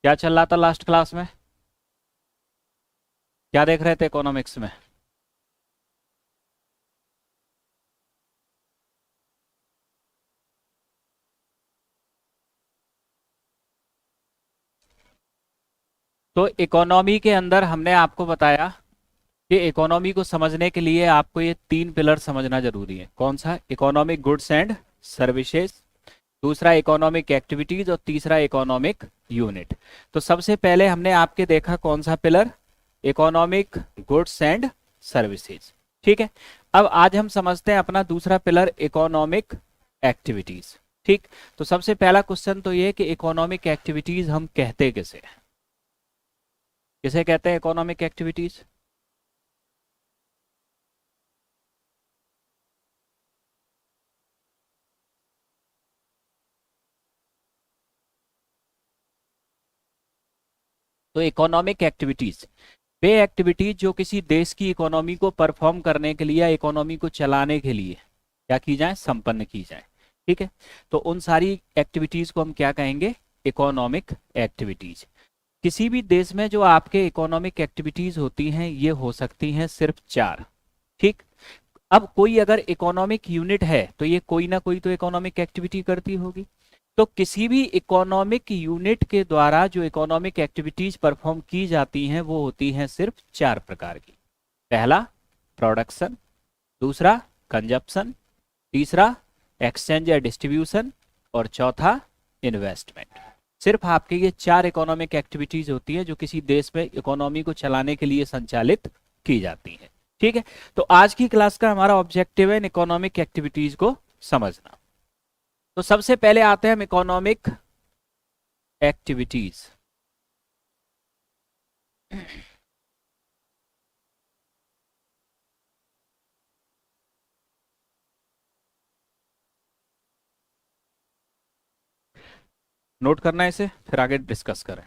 क्या चल रहा था लास्ट क्लास में? क्या देख रहे थे इकोनॉमिक्स में? तो इकोनॉमी के अंदर हमने आपको बताया कि इकोनॉमी को समझने के लिए आपको ये तीन पिलर समझना जरूरी है। कौन सा? इकोनॉमिक गुड्स एंड सर्विसेज, दूसरा इकोनॉमिक एक्टिविटीज और तीसरा इकोनॉमिक यूनिट। तो सबसे पहले हमने आपके देखा कौन सा pillar? Economic goods and services. ठीक है। अब आज हम समझते हैं अपना दूसरा पिलर इकोनॉमिक एक्टिविटीज। ठीक। तो सबसे पहला क्वेश्चन तो ये है कि इकोनॉमिक एक्टिविटीज हम कहते किसे हैं? किसे कहते हैं इकोनॉमिक एक्टिविटीज? तो इकोनॉमिक एक्टिविटीज वे एक्टिविटीज जो किसी देश की इकोनॉमी को परफॉर्म करने के लिए या इकोनॉमी को चलाने के लिए क्या की जाए? संपन्न की जाए। ठीक है। तो उन सारी एक्टिविटीज को हम क्या कहेंगे? Economic activities. किसी भी देश में जो आपके इकोनॉमिक एक्टिविटीज होती हैं ये हो सकती हैं सिर्फ चार। ठीक। अब कोई अगर इकोनॉमिक यूनिट है तो ये कोई ना कोई तो इकोनॉमिक एक्टिविटी करती होगी। तो किसी भी इकोनॉमिक यूनिट के द्वारा जो इकोनॉमिक एक्टिविटीज परफॉर्म की जाती हैं वो होती हैं सिर्फ चार प्रकार की। पहला प्रोडक्शन, दूसरा कंजप्शन, तीसरा एक्सचेंज या डिस्ट्रीब्यूशन और चौथा इन्वेस्टमेंट। सिर्फ आपके ये चार इकोनॉमिक एक्टिविटीज होती हैं जो किसी देश में इकोनॉमी को चलाने के लिए संचालित की जाती हैं। ठीक है। तो आज की क्लास का हमारा ऑब्जेक्टिव है इन इकोनॉमिक एक्टिविटीज को समझना। तो सबसे पहले आते हैं हम इकोनॉमिक एक्टिविटीज। नोट करना है इसे, फिर आगे डिस्कस करें।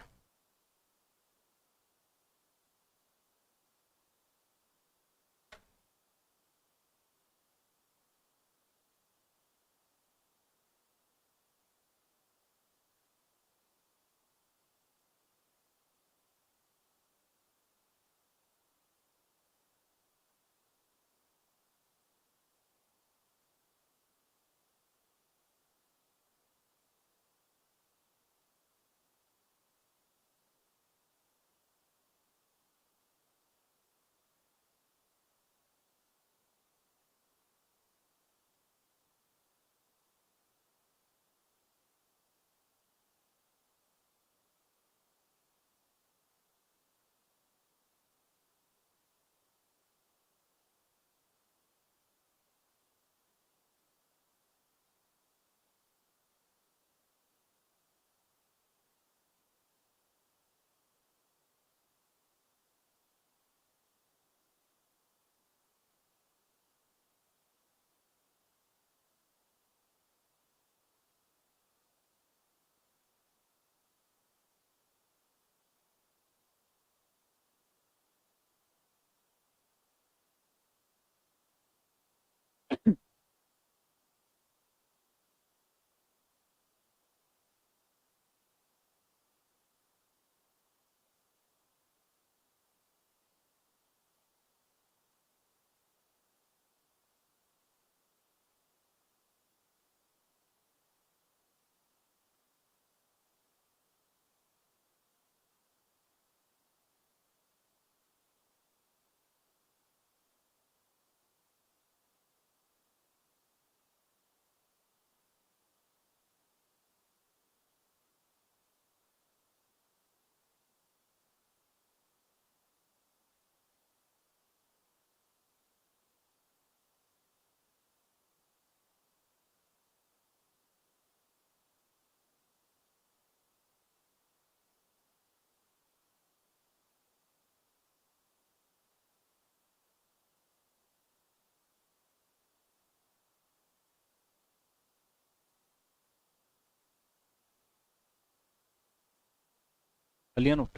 चलिए नोट।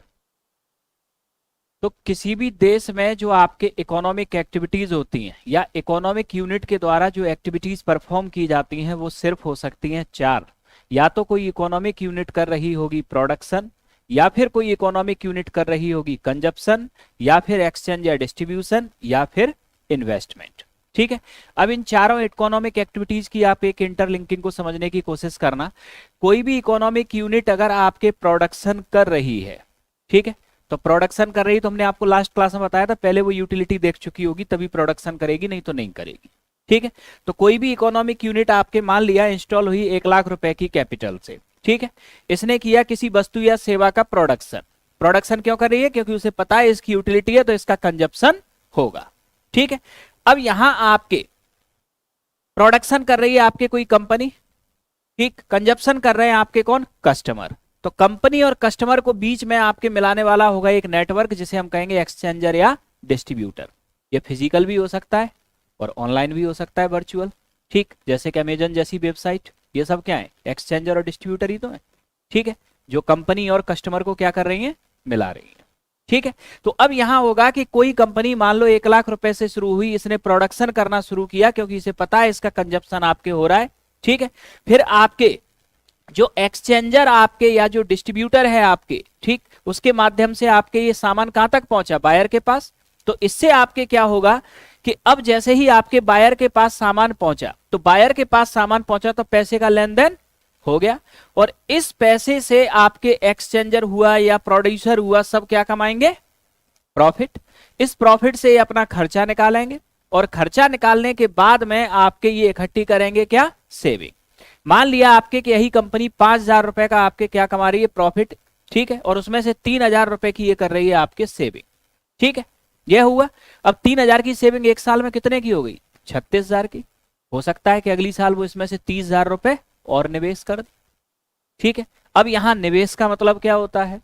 तो किसी भी देश में जो आपके इकोनॉमिक एक्टिविटीज होती हैं या इकोनॉमिक यूनिट के द्वारा जो एक्टिविटीज परफॉर्म की जाती हैं वो सिर्फ हो सकती हैं चार। या तो कोई इकोनॉमिक यूनिट कर रही होगी प्रोडक्शन, या फिर कोई इकोनॉमिक यूनिट कर रही होगी कंजप्शन, या फिर एक्सचेंज या डिस्ट्रीब्यूशन, या फिर इन्वेस्टमेंट। ठीक है, अब इन चारों इकोनॉमिक एक्टिविटीज की आप एक इंटरलिंकिंग को समझने की कोशिश करना। कोई भी इकोनॉमिक यूनिट अगर आपके प्रोडक्शन कर रही है, ठीक है, तो प्रोडक्शन कर रही, तो हमने आपको लास्ट क्लास में बताया था, पहले वो यूटिलिटी देख चुकी होगी तभी प्रोडक्शन करेगी, नहीं तो नहीं करेगी। ठीक है, तो कोई भी इकोनॉमिक यूनिट आपके मान लिया इंस्टॉल हुई 1,00,000 रुपए की कैपिटल से, ठीक है, इसने किया किसी वस्तु या सेवा का प्रोडक्शन। प्रोडक्शन क्यों कर रही है? क्योंकि उसे पता है इसकी यूटिलिटी है तो इसका कंजप्शन होगा। ठीक है, अब यहां आपके प्रोडक्शन कर रही है आपके कोई कंपनी, ठीक, कंजप्शन कर रहे हैं आपके कौन? कस्टमर। तो कंपनी और कस्टमर को बीच में आपके मिलाने वाला होगा एक नेटवर्क, जिसे हम कहेंगे एक्सचेंजर या डिस्ट्रीब्यूटर। ये फिजिकल भी हो सकता है और ऑनलाइन भी हो सकता है, वर्चुअल। ठीक, जैसे कि अमेजन जैसी वेबसाइट, ये सब क्या है? एक्सचेंजर और डिस्ट्रीब्यूटर ही तो है। ठीक है, जो कंपनी और कस्टमर को क्या कर रही है? मिला रही है। ठीक है, तो अब यहां होगा कि कोई कंपनी मान लो 1,00,000 रुपए से शुरू हुई, इसने प्रोडक्शन करना शुरू किया क्योंकि इसे पता है इसका कंजप्शन आपके हो रहा है। ठीक है, फिर आपके जो एक्सचेंजर आपके या जो डिस्ट्रीब्यूटर है आपके, ठीक, उसके माध्यम से आपके ये सामान कहां तक पहुंचा? बायर के पास। तो इससे आपके क्या होगा कि अब जैसे ही आपके बायर के पास सामान पहुंचा, तो बायर के पास सामान पहुंचा तो पैसे का लेन देन हो गया, और इस पैसे से आपके एक्सचेंजर हुआ या प्रोड्यूसर हुआ, सब क्या कमाएंगे? प्रॉफिट। इस प्रॉफिट से ये अपना खर्चा निकालेंगे, और खर्चा निकालने के बाद में आपके ये इकट्ठी करेंगे क्या? सेविंग। मान लिया आपके कि यही कंपनी 5,000 रुपए का आपके क्या कमा रही है? प्रॉफिट। ठीक है, और उसमें से 3,000 रुपए की ये कर रही है आपके सेविंग। ठीक है, यह हुआ। अब 3,000 की सेविंग एक साल में कितने की हो गई? 36,000 की। हो सकता है कि अगली साल वो इसमें से 30,000 रुपए और निवेश कर दे। ठीक है, अब यहां निवेश का मतलब क्या होता है?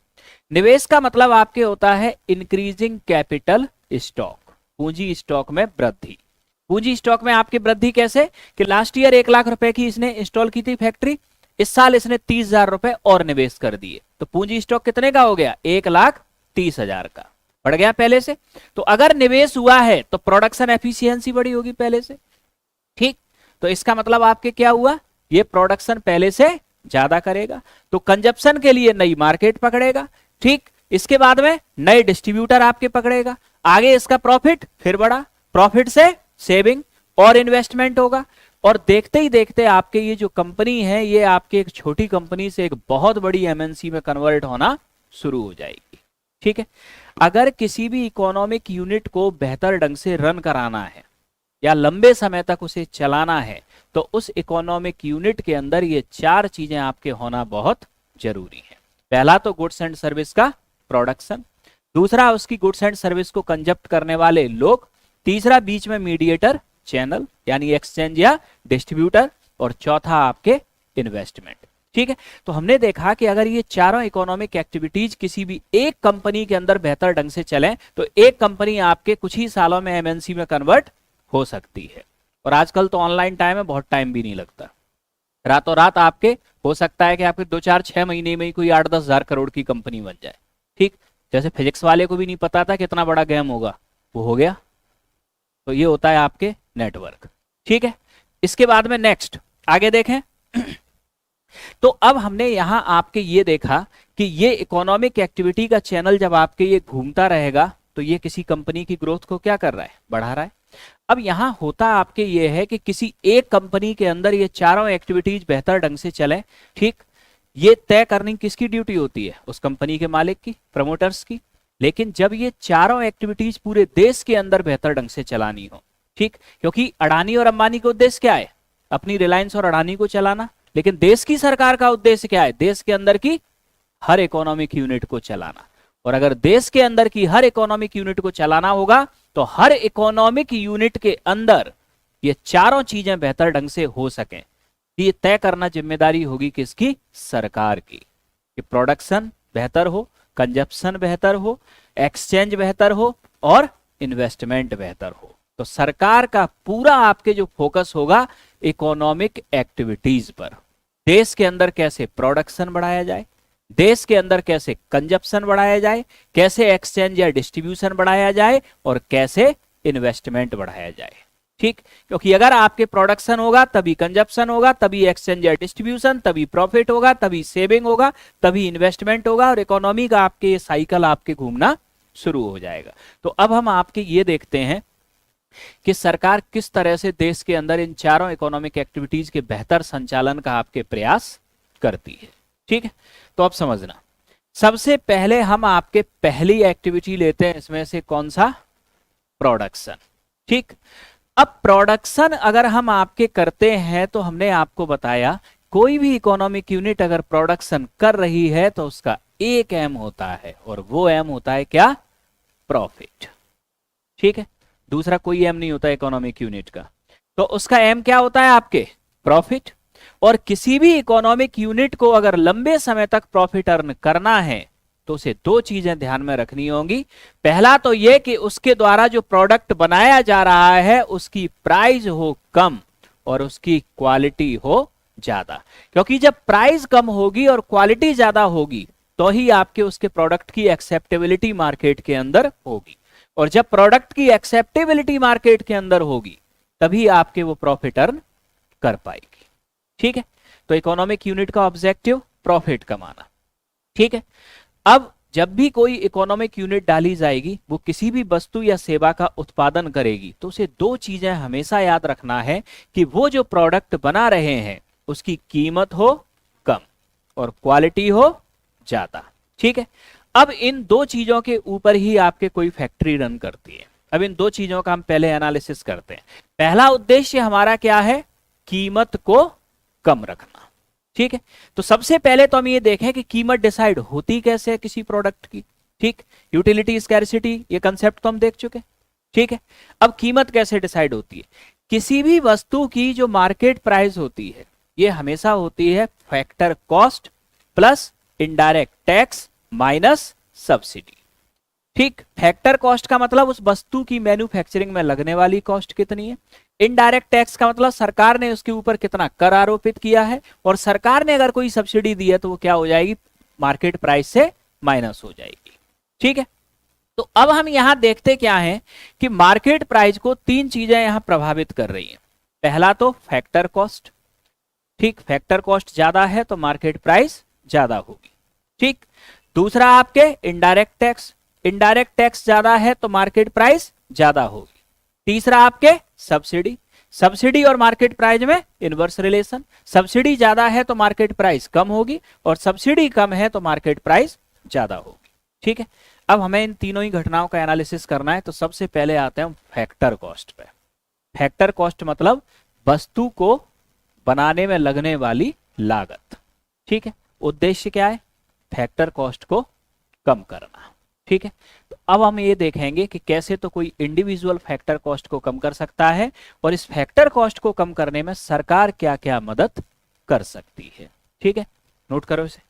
निवेश का मतलब आपके होता है इंक्रीजिंग कैपिटल स्टॉक, पूंजी स्टॉक में वृद्धि। पूंजी स्टॉक में आपकी वृद्धि कैसे? कि लास्ट ईयर 1,00,000 रुपए की इसने इंस्टॉल की थी फैक्ट्री, इस साल इसने 30,000 रुपए और निवेश कर दिए, तो पूंजी स्टॉक कितने का हो गया? 1,30,000 का, बढ़ गया पहले से। तो अगर निवेश हुआ है तो प्रोडक्शन एफिशिएंसी बढ़ी होगी पहले से। ठीक, तो इसका मतलब आपके क्या हुआ? ये प्रोडक्शन पहले से ज्यादा करेगा, तो कंजप्शन के लिए नई मार्केट पकड़ेगा। ठीक, इसके बाद में नए डिस्ट्रीब्यूटर आपके पकड़ेगा, आगे इसका प्रॉफिट फिर बढ़ा, प्रॉफिट से सेविंग और इन्वेस्टमेंट होगा, और देखते ही देखते आपके ये जो कंपनी है ये आपके एक छोटी कंपनी से एक बहुत बड़ी एमएनसी में कन्वर्ट होना शुरू हो जाएगी। ठीक है, अगर किसी भी इकोनॉमिक यूनिट को बेहतर ढंग से रन कराना है या लंबे समय तक उसे चलाना है, तो उस इकोनॉमिक यूनिट के अंदर ये 4 चीजें आपके होना बहुत जरूरी है। पहला तो गुड्स एंड सर्विस का प्रोडक्शन, दूसरा उसकी गुड्स एंड सर्विस को कंजप्ट करने वाले लोग, तीसरा बीच में मीडिएटर चैनल यानी एक्सचेंज या डिस्ट्रीब्यूटर, और चौथा आपके इन्वेस्टमेंट। ठीक है, तो हमने देखा कि अगर ये चारों इकोनॉमिक एक्टिविटीज किसी भी एक कंपनी के अंदर बेहतर ढंग से चलें, तो एक कंपनी आपके कुछ ही सालों में एमएनसी में कन्वर्ट हो सकती है। और आजकल तो ऑनलाइन टाइम है, बहुत टाइम भी नहीं लगता, रातों रात आपके हो सकता है कि आपके 2-4-6 महीने में ही कोई 8-10 हजार करोड़ की कंपनी बन जाए। ठीक, जैसे फिजिक्स वाले को भी नहीं पता था कितना बड़ा गेम होगा, वो हो गया। तो ये होता है आपके नेटवर्क। ठीक है, इसके बाद में नेक्स्ट आगे देखें। तो अब हमने यहां आपके ये देखा कि ये इकोनॉमिक एक्टिविटी का चैनल जब आपके ये घूमता रहेगा तो ये किसी कंपनी की ग्रोथ को क्या कर रहा है? बढ़ा रहा है। अब यहां होता आपके ये है कि किसी एक कंपनी के अंदर ये चारों एक्टिविटीज बेहतर ढंग से चले, ठीक, ये तय करनी किसकी ड्यूटी होती है? उस कंपनी के मालिक की, प्रमोटर्स की। लेकिन जब ये चारों एक्टिविटीज पूरे देश के अंदर बेहतर ढंग से चलानी हो, ठीक, क्योंकि अडानी और अंबानी का उद्देश्य क्या है? अपनी रिलायंस और अडानी को चलाना। लेकिन देश की सरकार का उद्देश्य क्या है? देश के अंदर की हर इकोनॉमिक यूनिट को चलाना। और अगर देश के अंदर की हर इकोनॉमिक यूनिट को चलाना होगा तो हर इकोनॉमिक यूनिट के अंदर ये चारों चीजें बेहतर ढंग से हो सकें, ये तय करना जिम्मेदारी होगी किसकी? सरकार की। कि प्रोडक्शन बेहतर हो, कंजप्शन बेहतर हो, एक्सचेंज बेहतर हो और इन्वेस्टमेंट बेहतर हो। तो सरकार का पूरा आपके जो फोकस होगा इकोनॉमिक एक्टिविटीज पर, देश के अंदर कैसे प्रोडक्शन बढ़ाया जाए, देश के अंदर कैसे कंजप्शन बढ़ाया जाए, कैसे एक्सचेंज या डिस्ट्रीब्यूशन बढ़ाया जाए और कैसे इन्वेस्टमेंट बढ़ाया जाए। ठीक, क्योंकि अगर आपके प्रोडक्शन होगा तभी कंजप्शन होगा, तभी एक्सचेंज या डिस्ट्रीब्यूशन, तभी प्रॉफिट होगा, तभी सेविंग होगा, तभी इन्वेस्टमेंट होगा, और इकोनॉमी का आपके साइकिल आपके घूमना शुरू हो जाएगा। तो अब हम आपके ये देखते हैं कि सरकार किस तरह से देश के अंदर इन चारों इकोनॉमिक एक्टिविटीज के बेहतर संचालन का आपके प्रयास करती है। ठीक है, तो अब समझना, सबसे पहले हम आपके पहली एक्टिविटी लेते हैं, इसमें से कौन सा, प्रोडक्शन। ठीक, अब प्रोडक्शन अगर हम आपके करते हैं तो हमने आपको बताया कोई भी इकोनॉमिक यूनिट अगर प्रोडक्शन कर रही है तो उसका एक एम होता है, और वो एम होता है क्या, प्रॉफिट। ठीक है, दूसरा कोई एम नहीं होता इकोनॉमिक यूनिट का, तो उसका एम क्या होता है आपके, प्रॉफिट। और किसी भी इकोनॉमिक यूनिट को अगर लंबे समय तक प्रॉफिट अर्न करना है तो उसे दो चीजें ध्यान में रखनी होंगी। पहला तो यह कि उसके द्वारा जो प्रोडक्ट बनाया जा रहा है उसकी प्राइस हो कम और उसकी क्वालिटी हो ज्यादा, क्योंकि जब प्राइस कम होगी और क्वालिटी ज्यादा होगी तो ही आपके उसके प्रोडक्ट की एक्सेप्टेबिलिटी मार्केट के अंदर होगी, और जब प्रोडक्ट की एक्सेप्टेबिलिटी मार्केट के अंदर होगी तभी आपके वो प्रॉफिट अर्न कर पाएगी। ठीक है, तो इकोनॉमिक यूनिट का ऑब्जेक्टिव प्रॉफिट कमाना। ठीक है, अब जब भी कोई इकोनॉमिक यूनिट डाली जाएगी वो किसी भी वस्तु या सेवा का उत्पादन करेगी तो उसे दो चीजें हमेशा याद रखना है कि वो जो प्रोडक्ट बना रहे हैं उसकी कीमत हो कम और क्वालिटी हो ज्यादा। ठीक है, अब इन दो चीजों के ऊपर ही आपके कोई फैक्ट्री रन करती है। अब इन दो चीजों का हम पहले एनालिसिस करते हैं। पहला उद्देश्य हमारा क्या है, कीमत को कम रखना। ठीक है, तो सबसे पहले तो हम ये देखें कि कीमत डिसाइड होती कैसे है किसी प्रोडक्ट की। ठीक, यूटिलिटी स्कैरसिटी ये कंसेप्ट तो हम देख चुके। ठीक है, अब कीमत कैसे डिसाइड होती है, किसी भी वस्तु की जो मार्केट प्राइस होती है ये हमेशा होती है factor cost plus indirect tax minus subsidy. ठीक, फैक्टर कॉस्ट का मतलब उस वस्तु की मैन्युफैक्चरिंग में लगने वाली कॉस्ट कितनी है, इनडायरेक्ट टैक्स का मतलब सरकार ने उसके ऊपर कितना कर आरोपित किया है, और सरकार ने अगर कोई सब्सिडी दी है तो वो क्या हो जाएगी, मार्केट प्राइस से माइनस हो जाएगी। ठीक है, तो अब हम यहां देखते क्या है कि मार्केट प्राइस को तीन चीजें यहां प्रभावित कर रही हैं। पहला तो फैक्टर कॉस्ट। ठीक, फैक्टर कॉस्ट ज्यादा है तो मार्केट प्राइस ज्यादा होगी। ठीक, दूसरा आपके इनडायरेक्ट टैक्स, इनडायरेक्ट टैक्स ज्यादा है तो मार्केट प्राइस ज्यादा होगी। तीसरा आपके सब्सिडी, सब्सिडी और मार्केट प्राइस में इनवर्स रिलेशन, सब्सिडी ज्यादा है तो मार्केट प्राइस कम होगी और सब्सिडी कम है तो मार्केट प्राइस ज्यादा होगी। ठीक है, अब हमें इन तीनों ही घटनाओं का एनालिसिस करना है, तो सबसे पहले आते हैं फैक्टर कॉस्ट पे। फैक्टर कॉस्ट मतलब वस्तु को बनाने में लगने वाली लागत। ठीक है, उद्देश्य क्या है, फैक्टर कॉस्ट को कम करना। ठीक है, तो अब हम ये देखेंगे कि कैसे तो कोई इंडिविजुअल फैक्टर कॉस्ट को कम कर सकता है और इस फैक्टर कॉस्ट को कम करने में सरकार क्या क्या मदद कर सकती है। ठीक है, नोट करो इसे।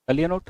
कर लिया नोट?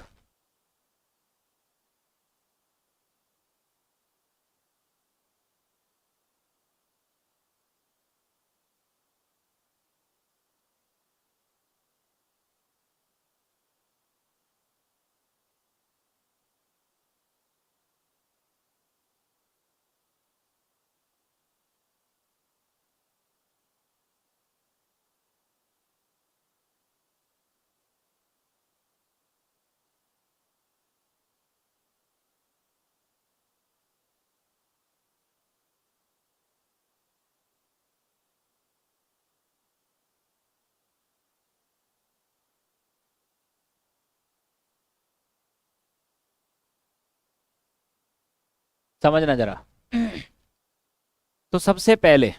समझना जरा। तो सबसे पहले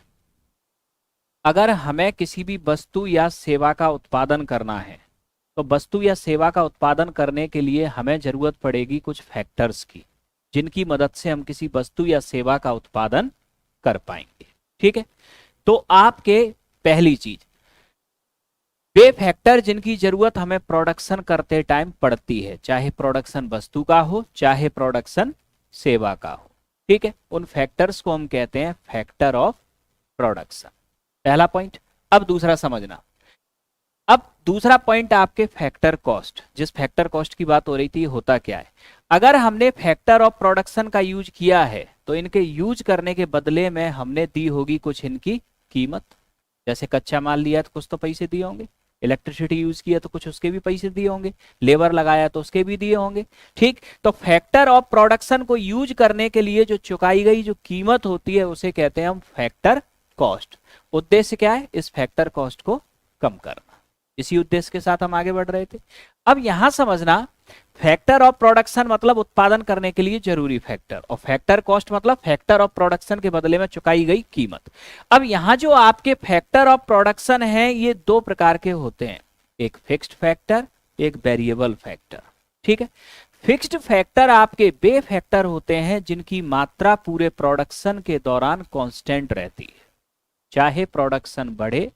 अगर हमें किसी भी वस्तु या सेवा का उत्पादन करना है, तो वस्तु या सेवा का उत्पादन करने के लिए हमें जरूरत पड़ेगी कुछ फैक्टर्स की, जिनकी मदद से हम किसी वस्तु या सेवा का उत्पादन कर पाएंगे। ठीक है? तो आपके पहली चीज, वे फैक्टर जिनकी जरूरत हमें प्रोडक्शन करते टाइम पड़ती है, चाहे प्रोडक्शन वस्तु का हो चाहे प्रोडक्शन सेवा का हो। ठीक है? उन फैक्टर्स को हम कहते हैं फैक्टर ऑफ प्रोडक्शन। पहला पॉइंट। अब दूसरा समझना। अब दूसरा पॉइंट आपके फैक्टर कॉस्ट, जिस फैक्टर कॉस्ट की बात हो रही थी, होता क्या है? अगर हमने फैक्टर ऑफ प्रोडक्शन का यूज किया है तो इनके यूज करने के बदले में हमने दी होगी कुछ इनकी कीमत। जैसे कच्चा माल लिया तो कुछ तो पैसे दिए होंगे, इलेक्ट्रिसिटी यूज किया तो कुछ उसके भी पैसे दिए होंगे, लेबर लगाया तो उसके भी दिए होंगे। ठीक? तो फैक्टर ऑफ प्रोडक्शन को यूज करने के लिए जो चुकाई गई जो कीमत होती है उसे कहते हैं हम फैक्टर कॉस्ट। उद्देश्य क्या है? इस फैक्टर कॉस्ट को कम करना। इसी उद्देश्य के साथ हम आगे बढ़ रहे थे। अब यहां समझना, फैक्टर ऑफ प्रोडक्शन मतलब उत्पादन करने के लिए जरूरी फैक्टर, और फैक्टर कॉस्ट मतलब फैक्टर ऑफ प्रोडक्शन के बदले में चुकाई गई कीमत। अब यहां जो आपके फैक्टर ऑफ प्रोडक्शन है ये दो प्रकार के होते हैं, एक फिक्स्ड फैक्टर, एक वेरिएबल फैक्टर। ठीक है? फिक्स्ड फैक्टर आपके वे फैक्टर होते हैं जिनकी मात्रा पूरे प्रोडक्शन के दौरान कांस्टेंट रहती है, चाहे प्रोडक्शन बढ़े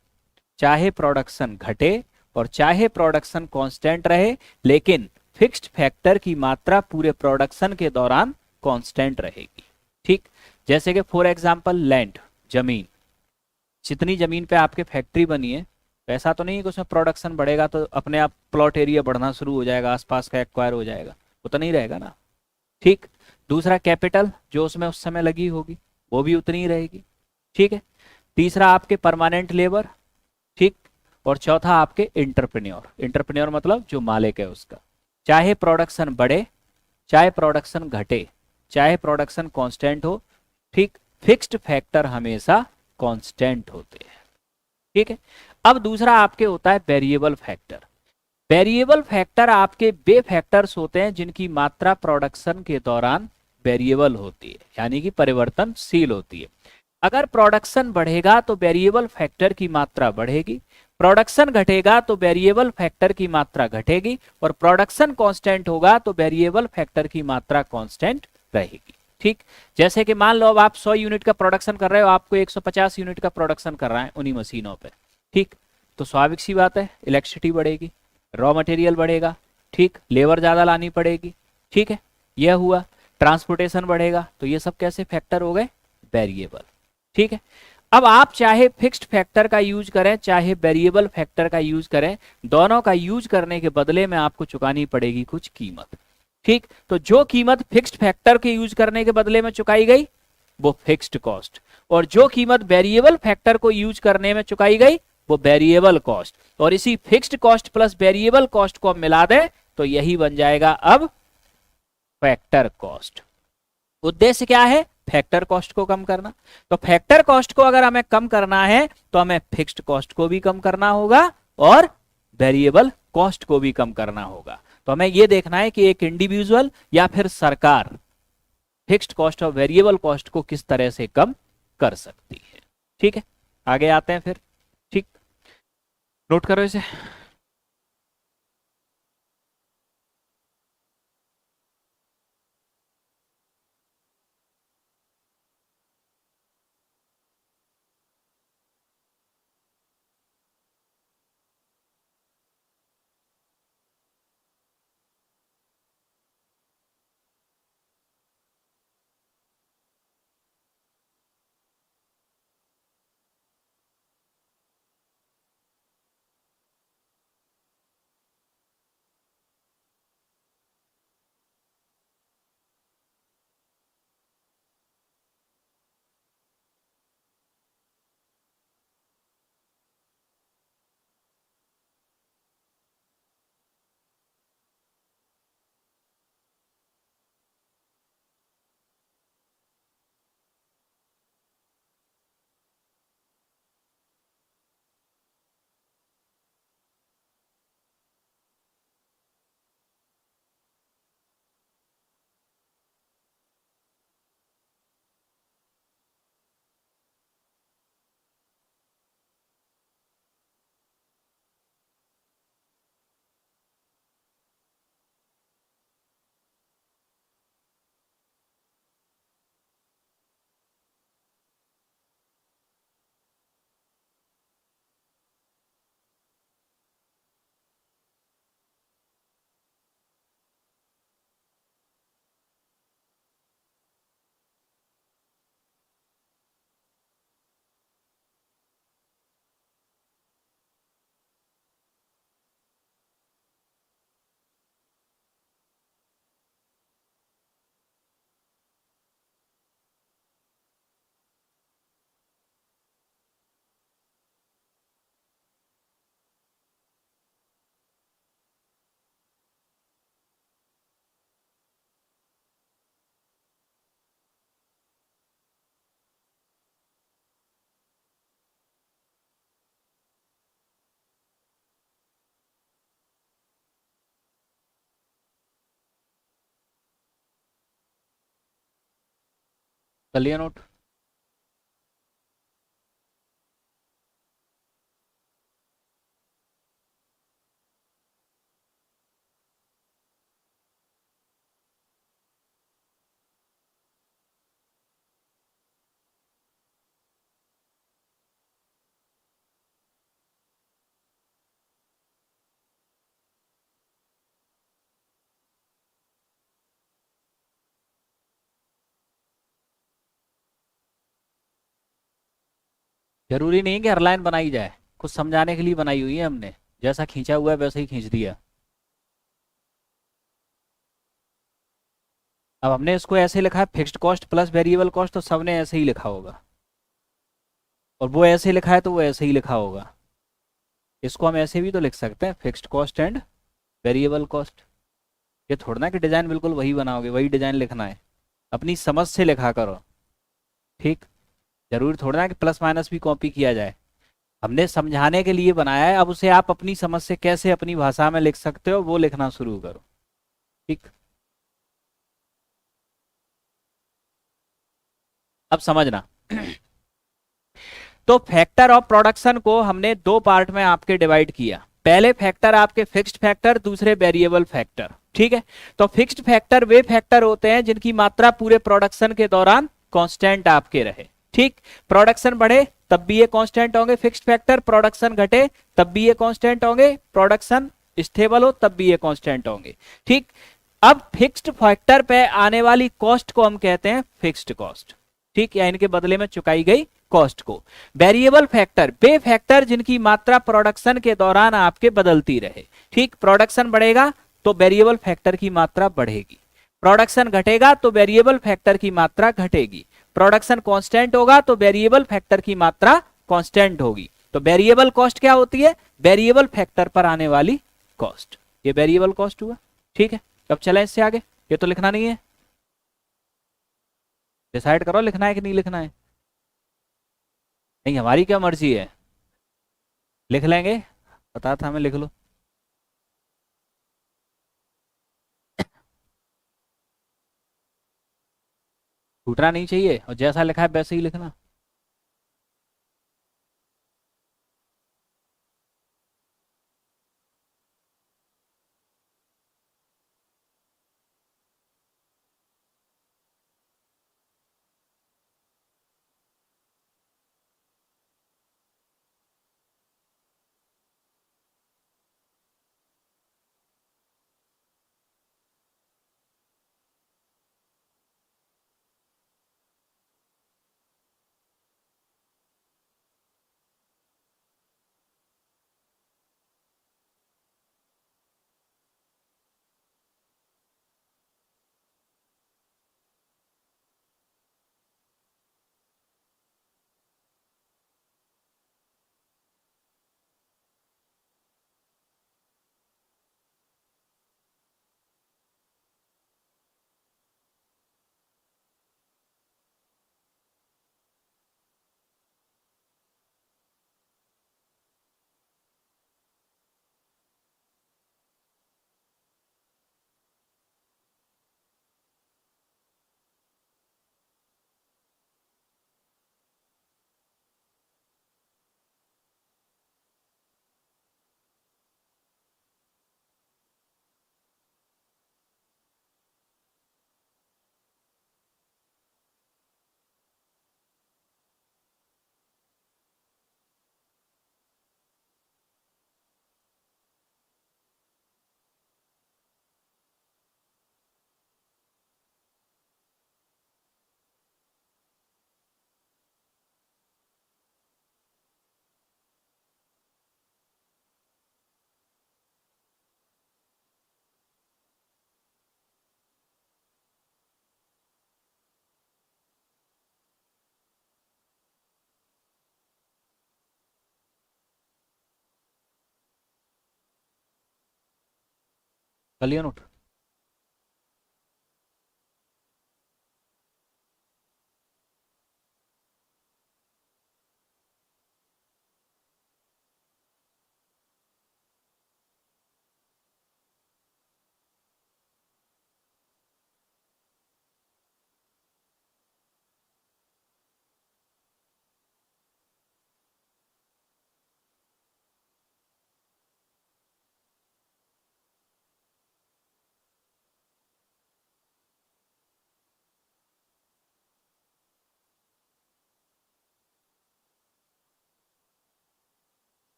चाहे प्रोडक्शन घटे और चाहे प्रोडक्शन कांस्टेंट रहे, लेकिन फिक्स्ड फैक्टर की मात्रा पूरे प्रोडक्शन के दौरान कांस्टेंट रहेगी। ठीक? जैसे कि फॉर एग्जांपल लैंड, जमीन, जितनी जमीन पे आपके फैक्ट्री बनी है, ऐसा तो नहीं है कि उसमें प्रोडक्शन बढ़ेगा तो अपने आप प्लॉट एरिया बढ़ना शुरू हो जाएगा, आसपास का एक्वायर हो जाएगा, वो तो नहीं रहेगा ना। ठीक? दूसरा कैपिटल जो उसमें उस समय लगी होगी वो भी उतनी ही रहेगी। ठीक है? तीसरा आपके परमानेंट लेबर। ठीक? और चौथा आपके इंटरप्रेन्योर। इंटरप्रेन्योर मतलब जो मालिक है उसका। चाहे प्रोडक्शन बढ़े चाहे प्रोडक्शन घटे चाहे प्रोडक्शन कांस्टेंट हो, ठीक, फिक्स्ड फैक्टर हमेशा कांस्टेंट होते हैं। ठीक है? अब दूसरा आपके होता है वेरिएबल फैक्टर। वेरिएबल फैक्टर आपके वे फैक्टर्स होते हैं जिनकी मात्रा प्रोडक्शन के दौरान वेरिएबल होती है, यानी कि परिवर्तनशील होती है। अगर प्रोडक्शन बढ़ेगा तो वेरिएबल फैक्टर की मात्रा बढ़ेगी, प्रोडक्शन घटेगा तो वेरिएबल फैक्टर की मात्रा घटेगी, और प्रोडक्शन कांस्टेंट होगा तो वेरिएबल फैक्टर की मात्रा कांस्टेंट रहेगी। ठीक? जैसे कि मान लो अब आप 100 यूनिट का प्रोडक्शन कर रहे हो, आपको 150 यूनिट का प्रोडक्शन कर रहा है उन्हीं मशीनों पे। ठीक? तो स्वाभाविक सी बात है, इलेक्ट्रिसिटी बढ़ेगी, रॉ मटेरियल बढ़ेगा, ठीक, लेबर ज्यादा लानी पड़ेगी। ठीक है? यह हुआ। ट्रांसपोर्टेशन बढ़ेगा, तो ये सब कैसे फैक्टर हो गए? वेरिएबल। ठीक है? अब आप चाहे फिक्स्ड फैक्टर का यूज करें चाहे वेरिएबल फैक्टर का यूज करें, दोनों का यूज करने के बदले में आपको चुकानी पड़ेगी कुछ कीमत। ठीक? तो जो कीमत फिक्स्ड फैक्टर के यूज करने के बदले में चुकाई गई वो फिक्स्ड कॉस्ट, और जो कीमत वेरिएबल फैक्टर को यूज करने में चुकाई गई वो वेरिएबल कॉस्ट। और इसी fixed cost plus variable cost को हम मिला दें तो यही बन जाएगा अब फैक्टर कॉस्ट। उद्देश्य क्या है? फैक्टर कॉस्ट को कम करना। तो फैक्टर कॉस्ट को अगर हमें कम करना है तो हमें फिक्स्ड कॉस्ट को भी कम करना होगा और वेरिएबल कॉस्ट को भी कम करना होगा। तो हमें यह देखना है कि एक इंडिविजुअल या फिर सरकार फिक्स्ड कॉस्ट और वेरिएबल कॉस्ट को किस तरह से कम कर सकती है। ठीक है? आगे आते हैं फिर। ठीक? नोट करो इसे। कर लिया नोट? जरूरी नहीं है कि हर लाइन बनाई जाए, कुछ समझाने के लिए बनाई हुई है हमने, जैसा खींचा हुआ है वैसे ही खींच दिया। अब हमने इसको ऐसे लिखा है fixed cost plus variable cost, तो सबने ऐसे ही लिखा होगा, और वो ऐसे लिखा है तो वो ऐसे ही लिखा होगा। इसको हम ऐसे भी तो लिख सकते हैं, fixed cost and variable cost. ये थोड़ा ना कि डिजाइन बिल्कुल वही बनाओगे, वही डिजाइन लिखना है, अपनी समझ से लिखा करो। ठीक, जरूरी थोड़ा ना कि प्लस माइनस भी कॉपी किया जाए, हमने समझाने के लिए बनाया है, अब उसे आप अपनी समझ से कैसे अपनी भाषा में लिख सकते हो वो लिखना शुरू करो। ठीक, अब समझना। तो फैक्टर ऑफ प्रोडक्शन को हमने दो पार्ट में आपके डिवाइड किया। पहले फैक्टर आपके फिक्स्ड फैक्टर, दूसरे वेरिएबल फैक्टर। ठीक है, तो फिक्स्ड फैक्टर वे फैक्टर होते हैं जिनकी मात्रा पूरे प्रोडक्शन के दौरान कांस्टेंट आपके रहे। ठीक, प्रोडक्शन बढ़े तब भी ये कांस्टेंट होंगे फिक्स्ड फैक्टर, प्रोडक्शन घटे तब भी ये कांस्टेंट होंगे, प्रोडक्शन स्टेबल हो तब भी ये कांस्टेंट होंगे। ठीक, अब फिक्स्ड फैक्टर पे आने वाली कॉस्ट को हम कहते हैं फिक्स्ड कॉस्ट। ठीक, या इनके बदले में चुकाई गई कॉस्ट को। वेरिएबल फैक्टर वे फैक्टर जिनकी मात्रा प्रोडक्शन के दौरान आपके बदलती रहे। ठीक, प्रोडक्शन बढ़ेगा तो वेरिएबल फैक्टर की मात्रा बढ़ेगी, प्रोडक्शन घटेगा तो वेरिएबल फैक्टर की मात्रा घटेगी, प्रोडक्शन कांस्टेंट होगा तो वेरिएबल फैक्टर की मात्रा कांस्टेंट होगी। तो वेरिएबल कॉस्ट क्या होती है? वेरिएबल फैक्टर पर आने वाली कॉस्ट, ये वेरिएबल कॉस्ट हुआ। ठीक है, अब चले इससे आगे, ये तो लिखना नहीं है, डिसाइड करो लिखना है कि नहीं लिखना है। नहीं, हमारी क्या मर्जी है, लिख लेंगे, पता था हमें, लिख लो। छूटना नहीं चाहिए, और जैसा लिखा है वैसे ही लिखना। कर लिया नोट?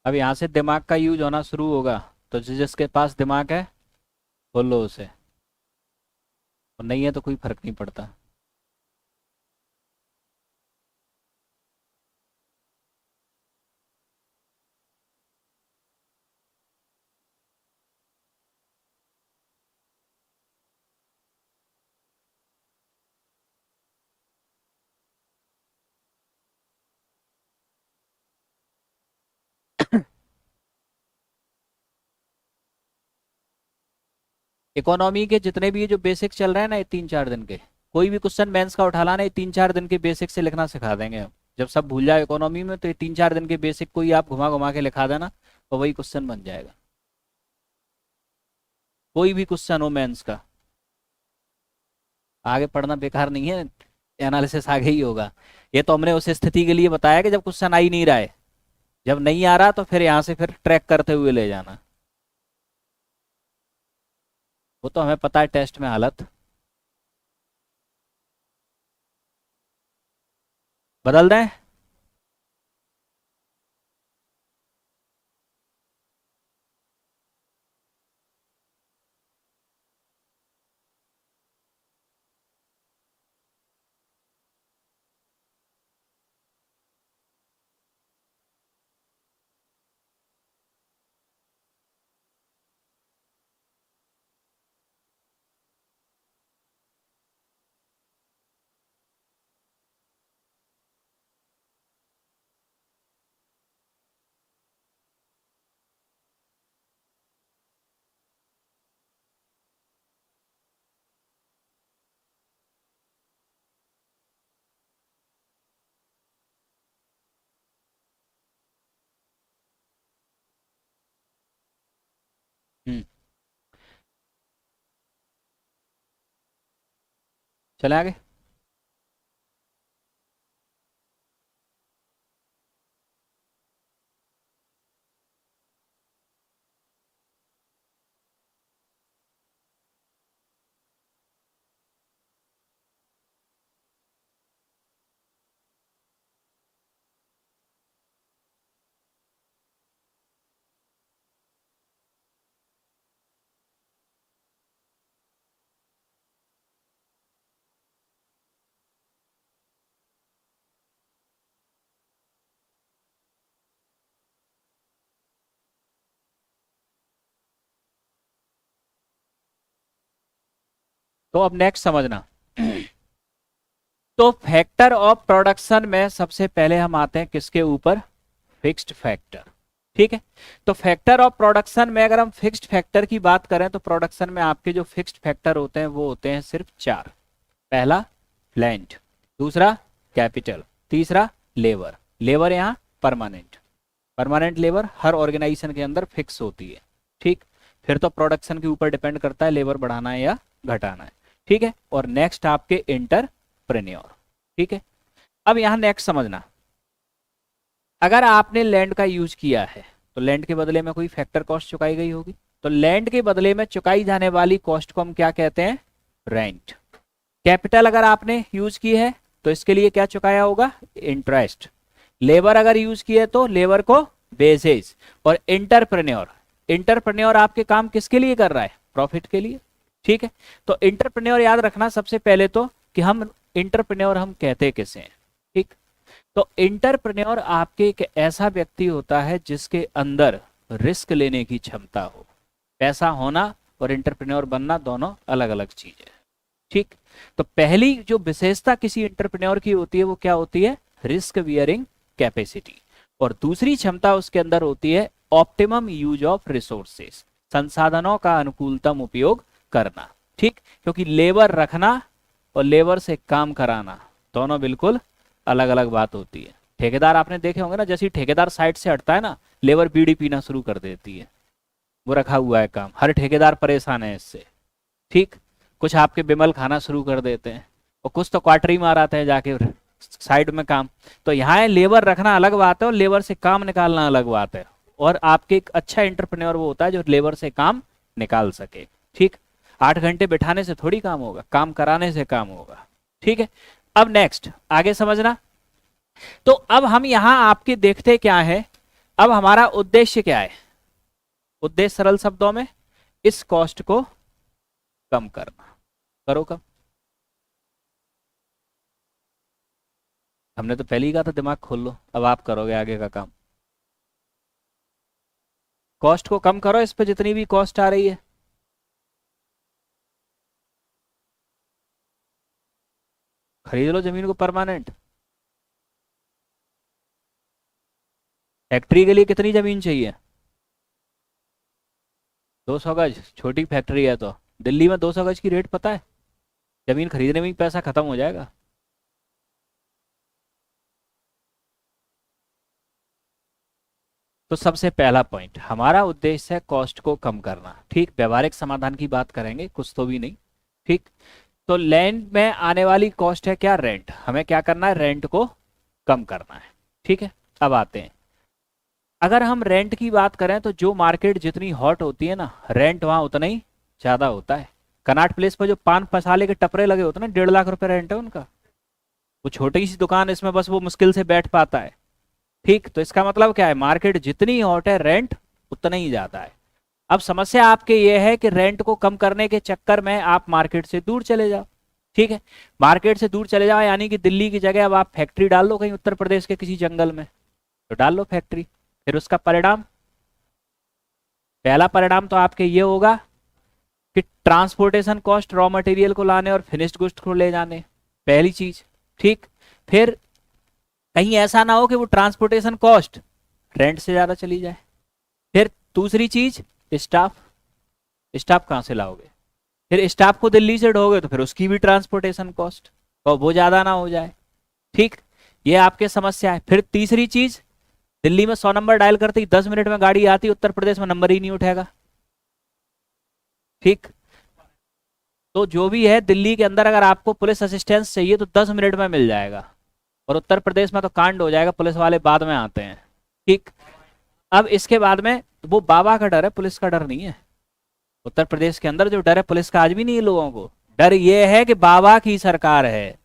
अब यहाँ से दिमाग का यूज होना शुरू होगा, तो जिसके पास दिमाग है बोलो उसे, और नहीं है तो कोई फर्क नहीं पड़ता। इकोनॉमी के जितने भी ये जो बेसिक चल रहे हैं ना, ये 3-4 दिन के, कोई भी क्वेश्चन मेंस का उठा लाना, ये 3-4 दिन के बेसिक से लिखना सिखा देंगे हम। जब सब भूल जाए इकोनॉमी में, तो ये 3-4 दिन के बेसिक को ही आप घुमा घुमा के लिखा देना, और वही क्वेश्चन बन जाएगा, कोई भी क्वेश्चन हो मेंस का। आगे पढ़ना बेकार नहीं है, एनालिसिस आगे ही होगा। ये तो हमने उस स्थिति के लिए बताया कि जब क्वेश्चन आ ही नहीं रहा है, जब नहीं आ रहा तो फिर यहाँ से फिर ट्रैक करते हुए ले जाना। वो तो हमें पता है टेस्ट में हालत बदल दें। हम्म। चले आगे। तो अब नेक्स्ट समझना। तो फैक्टर ऑफ प्रोडक्शन में सबसे पहले हम आते हैं किसके ऊपर, फिक्स्ड फैक्टर। ठीक है, तो फैक्टर ऑफ प्रोडक्शन में अगर हम फिक्स्ड फैक्टर की बात करें, तो प्रोडक्शन में आपके जो फिक्स्ड फैक्टर होते हैं वो होते हैं सिर्फ 4। पहला लैंड, दूसरा कैपिटल, तीसरा लेबर। लेबर यहाँ परमानेंट, परमानेंट लेबर हर ऑर्गेनाइजेशन के अंदर फिक्स होती है। ठीक, फिर तो प्रोडक्शन के ऊपर डिपेंड करता है लेबर बढ़ाना है या घटाना है। ठीक है, और नेक्स्ट आपके एंटरप्रेन्योर। ठीक है, अब यहां नेक्स्ट समझना, अगर आपने लैंड का यूज किया है तो लैंड के बदले में कोई फैक्टर कॉस्ट चुकाई गई होगी, तो लैंड के बदले में चुकाई जाने वाली कॉस्ट को हम क्या कहते हैं, रेंट। कैपिटल अगर आपने यूज की है तो इसके लिए क्या चुकाया होगा, इंटरेस्ट। लेबर अगर यूज की है तो लेबर को बेसिस। और एंटरप्रेन्योर, एंटरप्रेन्योर आपके काम किसके लिए कर रहा है, प्रॉफिट के लिए। ठीक है, तो एंटरप्रेन्योर याद रखना सबसे पहले तो कि हम एंटरप्रेन्योर हम कहते किसे हैं। ठीक, तो एंटरप्रेन्योर आपके एक ऐसा व्यक्ति होता है जिसके अंदर रिस्क लेने की क्षमता हो। पैसा होना और एंटरप्रेन्योर बनना दोनों अलग अलग चीज है। ठीक, तो पहली जो विशेषता किसी एंटरप्रेन्योर की होती है वो क्या होती है, रिस्क बियरिंग कैपेसिटी। और दूसरी क्षमता उसके अंदर होती है ऑप्टिमम यूज ऑफ रिसोर्सेस, संसाधनों का अनुकूलतम उपयोग करना। ठीक, क्योंकि लेबर रखना और लेबर से काम कराना दोनों बिल्कुल अलग अलग बात होती है। ठेकेदार आपने देखे होंगे ना, जैसे ही ठेकेदार साइड से हटता है ना, लेबर बीड़ी पीना शुरू कर देती है। वो रखा हुआ है काम, हर ठेकेदार परेशान है इससे। ठीक, कुछ आपके बिमल खाना शुरू कर देते हैं, और कुछ तो क्वार्टरी मार आते हैं जाके साइड में काम। तो यहाँ लेबर रखना अलग बात है और लेबर से काम निकालना अलग बात है। और आपके एक अच्छा एंटरप्रेन्योर वो होता है जो लेबर से काम निकाल सके। ठीक, 8 घंटे बिठाने से थोड़ी काम होगा, काम कराने से काम होगा। ठीक है, अब नेक्स्ट आगे समझना। तो अब हम यहां आपके देखते क्या है, अब हमारा उद्देश्य क्या है? उद्देश्य सरल शब्दों में इस कॉस्ट को कम करना। करो कम। हमने तो पहले ही कहा था दिमाग खोल लो, अब आप करोगे आगे का काम। कॉस्ट को कम करो, इस पे जितनी भी कॉस्ट आ रही है। खरीद लो जमीन को परमानेंट। फैक्ट्री के लिए कितनी जमीन चाहिए? 200 गज। छोटी फैक्ट्री है तो दिल्ली में 200 गज की रेट पता है? जमीन खरीदने में ही पैसा खत्म हो जाएगा। तो सबसे पहला पॉइंट, हमारा उद्देश्य है कॉस्ट को कम करना। ठीक, व्यवहारिक समाधान की बात करेंगे, कुछ तो भी नहीं। ठीक, तो लैंड में आने वाली कॉस्ट है क्या? रेंट। हमें क्या करना है? रेंट को कम करना है। ठीक है, अब आते हैं, अगर हम रेंट की बात करें तो जो मार्केट जितनी हॉट होती है ना, रेंट वहां उतना ही ज्यादा होता है। कनॉट प्लेस पर जो पान मसाले के टपरे लगे होते हैं ना, 1.5 लाख रुपए रेंट है उनका। वो छोटी सी दुकान, इसमें बस वो मुश्किल से बैठ पाता है। ठीक, तो इसका मतलब क्या है? मार्केट जितनी हॉट है, रेंट उतना ही ज्यादा है। अब समस्या आपके ये है कि रेंट को कम करने के चक्कर में आप मार्केट से दूर चले जाओ। ठीक है, मार्केट से दूर चले जाओ, यानी कि दिल्ली की जगह अब आप फैक्ट्री डाल लो कहीं उत्तर प्रदेश के किसी जंगल में, तो डाल लो फैक्ट्री। फिर उसका परिणाम, पहला परिणाम तो आपके ये होगा कि ट्रांसपोर्टेशन कॉस्ट, रॉ मटेरियल को लाने और फिनिश्ड गुड्स को ले जाने, पहली चीज। ठीक, फिर कहीं ऐसा ना हो कि वो ट्रांसपोर्टेशन कॉस्ट रेंट से ज्यादा चली जाए। फिर दूसरी चीज, स्टाफ। स्टाफ कहाँ से लाओगे? फिर स्टाफ को दिल्ली से ढोगे तो फिर उसकी भी ट्रांसपोर्टेशन कॉस्ट, और वो ज्यादा ना हो जाए। ठीक, ये आपके समस्या है। फिर तीसरी चीज, दिल्ली में 100 नंबर डायल करते ही 10 मिनट में गाड़ी आती, उत्तर प्रदेश में नंबर ही नहीं उठेगा। ठीक, तो जो भी है, दिल्ली के अंदर अगर आपको पुलिस असिस्टेंस चाहिए तो 10 मिनट में मिल जाएगा, और उत्तर प्रदेश में तो कांड हो जाएगा, पुलिस वाले बाद में आते हैं। ठीक, अब इसके बाद में वो बाबा का डर है, पुलिस का डर नहीं है। उत्तर प्रदेश के अंदर जो डर है पुलिस का आज भी नहीं है लोगों को, डर ये है कि बाबा की सरकार है,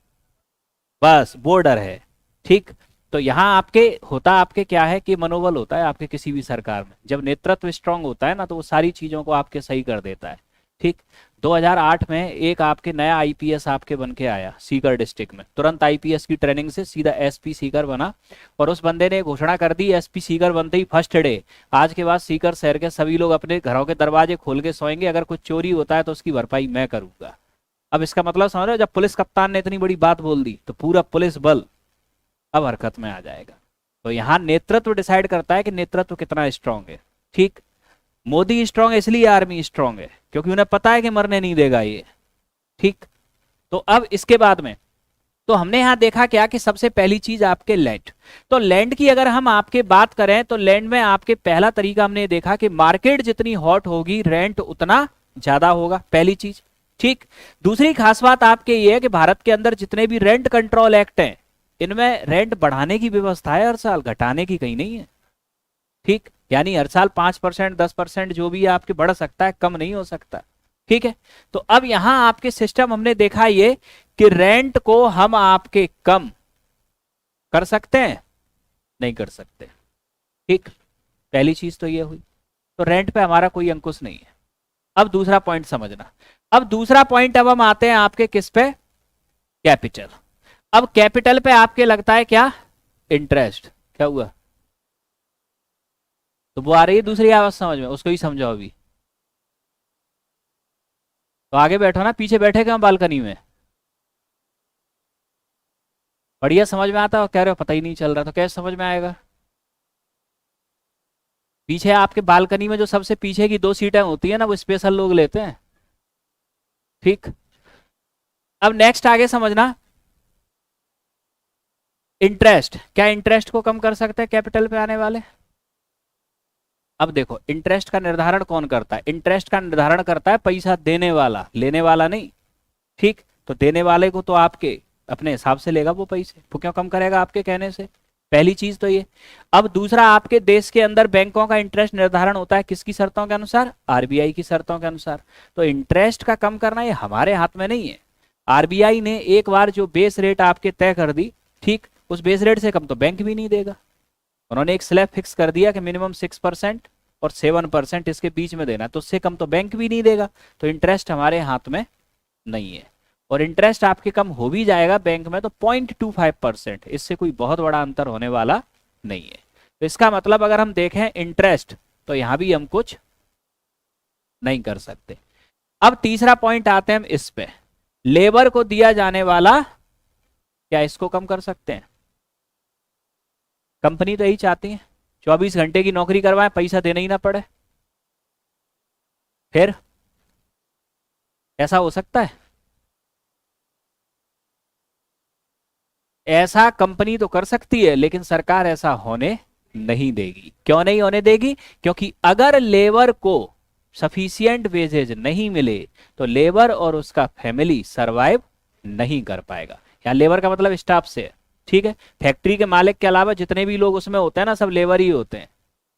बस वो डर है। ठीक, तो यहाँ आपके होता आपके क्या है कि मनोबल होता है आपके किसी भी सरकार में, जब नेतृत्व स्ट्रांग होता है ना, तो वो सारी चीजों को आपके सही कर देता है। ठीक, 2008 में एक आपके नया आईपीएस आपके बन के आया सीकर डिस्ट्रिक्ट में, तुरंत आईपीएस की ट्रेनिंग से सीधा एसपी सीकर बना, और उस बंदे ने घोषणा कर दी एसपी सीकर बनते ही फर्स्ट डे, आज के बाद सीकर शहर के सभी लोग अपने घरों के दरवाजे खोल के सोएंगे, अगर कुछ चोरी होता है तो उसकी भरपाई मैं करूंगा। अब इसका मतलब समझ रहे हो, जब पुलिस कप्तान ने इतनी बड़ी बात बोल दी तो पूरा पुलिस बल अब हरकत में आ जाएगा। तो यहाँ नेतृत्व डिसाइड करता है कि नेतृत्व कितना स्ट्रांग है। ठीक, मोदी स्ट्रांग है इसलिए आर्मी स्ट्रांग है, क्योंकि उन्हें पता है कि मरने नहीं देगा ये। ठीक, तो अब इसके बाद में तो हमने यहां देखा क्या कि सबसे पहली चीज आपके लैंड। तो लैंड की अगर हम आपके बात करें तो लैंड में आपके पहला तरीका हमने देखा कि मार्केट जितनी हॉट होगी रेंट उतना ज्यादा होगा, पहली चीज। ठीक, दूसरी खास बात आपके ये है कि भारत के अंदर जितने भी रेंट कंट्रोल एक्ट हैं, इनमें रेंट बढ़ाने की व्यवस्था है हर साल, घटाने की कहीं नहीं है। ठीक, यानी हर साल 5%, 10% जो भी आपके बढ़ सकता है, कम नहीं हो सकता। ठीक है, तो अब यहां आपके सिस्टम हमने देखा ये कि रेंट को हम आपके कम कर सकते हैं, नहीं कर सकते। ठीक, पहली चीज तो ये हुई, तो रेंट पे हमारा कोई अंकुश नहीं है। अब दूसरा पॉइंट समझना, अब दूसरा पॉइंट अब हम आते हैं आपके किस पे? कैपिटल। अब कैपिटल पे आपके लगता है क्या? इंटरेस्ट। क्या हुआ? तो वो आ रही है दूसरी आवाज समझ में, उसको ही समझाओ अभी। तो आगे बैठो ना, पीछे बैठे क्यों बालकनी में? बढ़िया समझ में आता है, और कह रहे हो पता ही नहीं चल रहा, तो कैसे समझ में आएगा? पीछे आपके बालकनी में जो सबसे पीछे की 2 सीटें होती है ना, वो स्पेशल लोग लेते हैं। ठीक, अब नेक्स्ट आगे समझना, इंटरेस्ट। क्या इंटरेस्ट को कम कर सकते हैं कैपिटल पे आने वाले? अब देखो, इंटरेस्ट का निर्धारण कौन करता है? इंटरेस्ट का निर्धारण करता है पैसा देने वाला, लेने वाला नहीं। ठीक, तो देने वाले को तो आपके अपने हिसाब से लेगा वो पैसे, वो क्यों कम करेगा आपके कहने से? पहली चीज तो ये। अब दूसरा, आपके देश के अंदर बैंकों का इंटरेस्ट निर्धारण होता है किसकी शर्तों के अनुसार? आरबीआई की शर्तों के अनुसार। तो इंटरेस्ट का कम करना ये हमारे हाथ में नहीं है। आरबीआई ने एक बार जो बेस रेट आपके तय कर दी, ठीक, उस बेस रेट से कम तो बैंक भी नहीं देगा। उन्होंने एक स्लैब फिक्स कर दिया कि मिनिमम 6% और 7% इसके बीच में देना है, तो उससे कम तो बैंक भी नहीं देगा, तो इंटरेस्ट हमारे हाथ में नहीं है। और इंटरेस्ट आपके कम हो भी जाएगा बैंक में तो 0.25%, इससे कोई बहुत बड़ा अंतर होने वाला नहीं है। तो इसका मतलब अगर हम देखें इंटरेस्ट, तो यहां भी हम कुछ नहीं कर सकते। अब तीसरा पॉइंट आते हैं हम इस पे, लेबर को दिया जाने वाला, क्या इसको कम कर सकते हैं? कंपनी तो यही चाहती है 24 घंटे की नौकरी करवाएं, पैसा देना ही ना पड़े। फिर ऐसा हो सकता है? ऐसा कंपनी तो कर सकती है, लेकिन सरकार ऐसा होने नहीं देगी। क्यों नहीं होने देगी? क्योंकि अगर लेबर को सफिशिएंट वेजेज नहीं मिले तो लेबर और उसका फैमिली सरवाइव नहीं कर पाएगा। यहाँ लेबर का मतलब स्टाफ से है, ठीक है। फैक्ट्री के मालिक के अलावा जितने भी लोग उसमें होते हैं ना, सब लेबर ही होते हैं,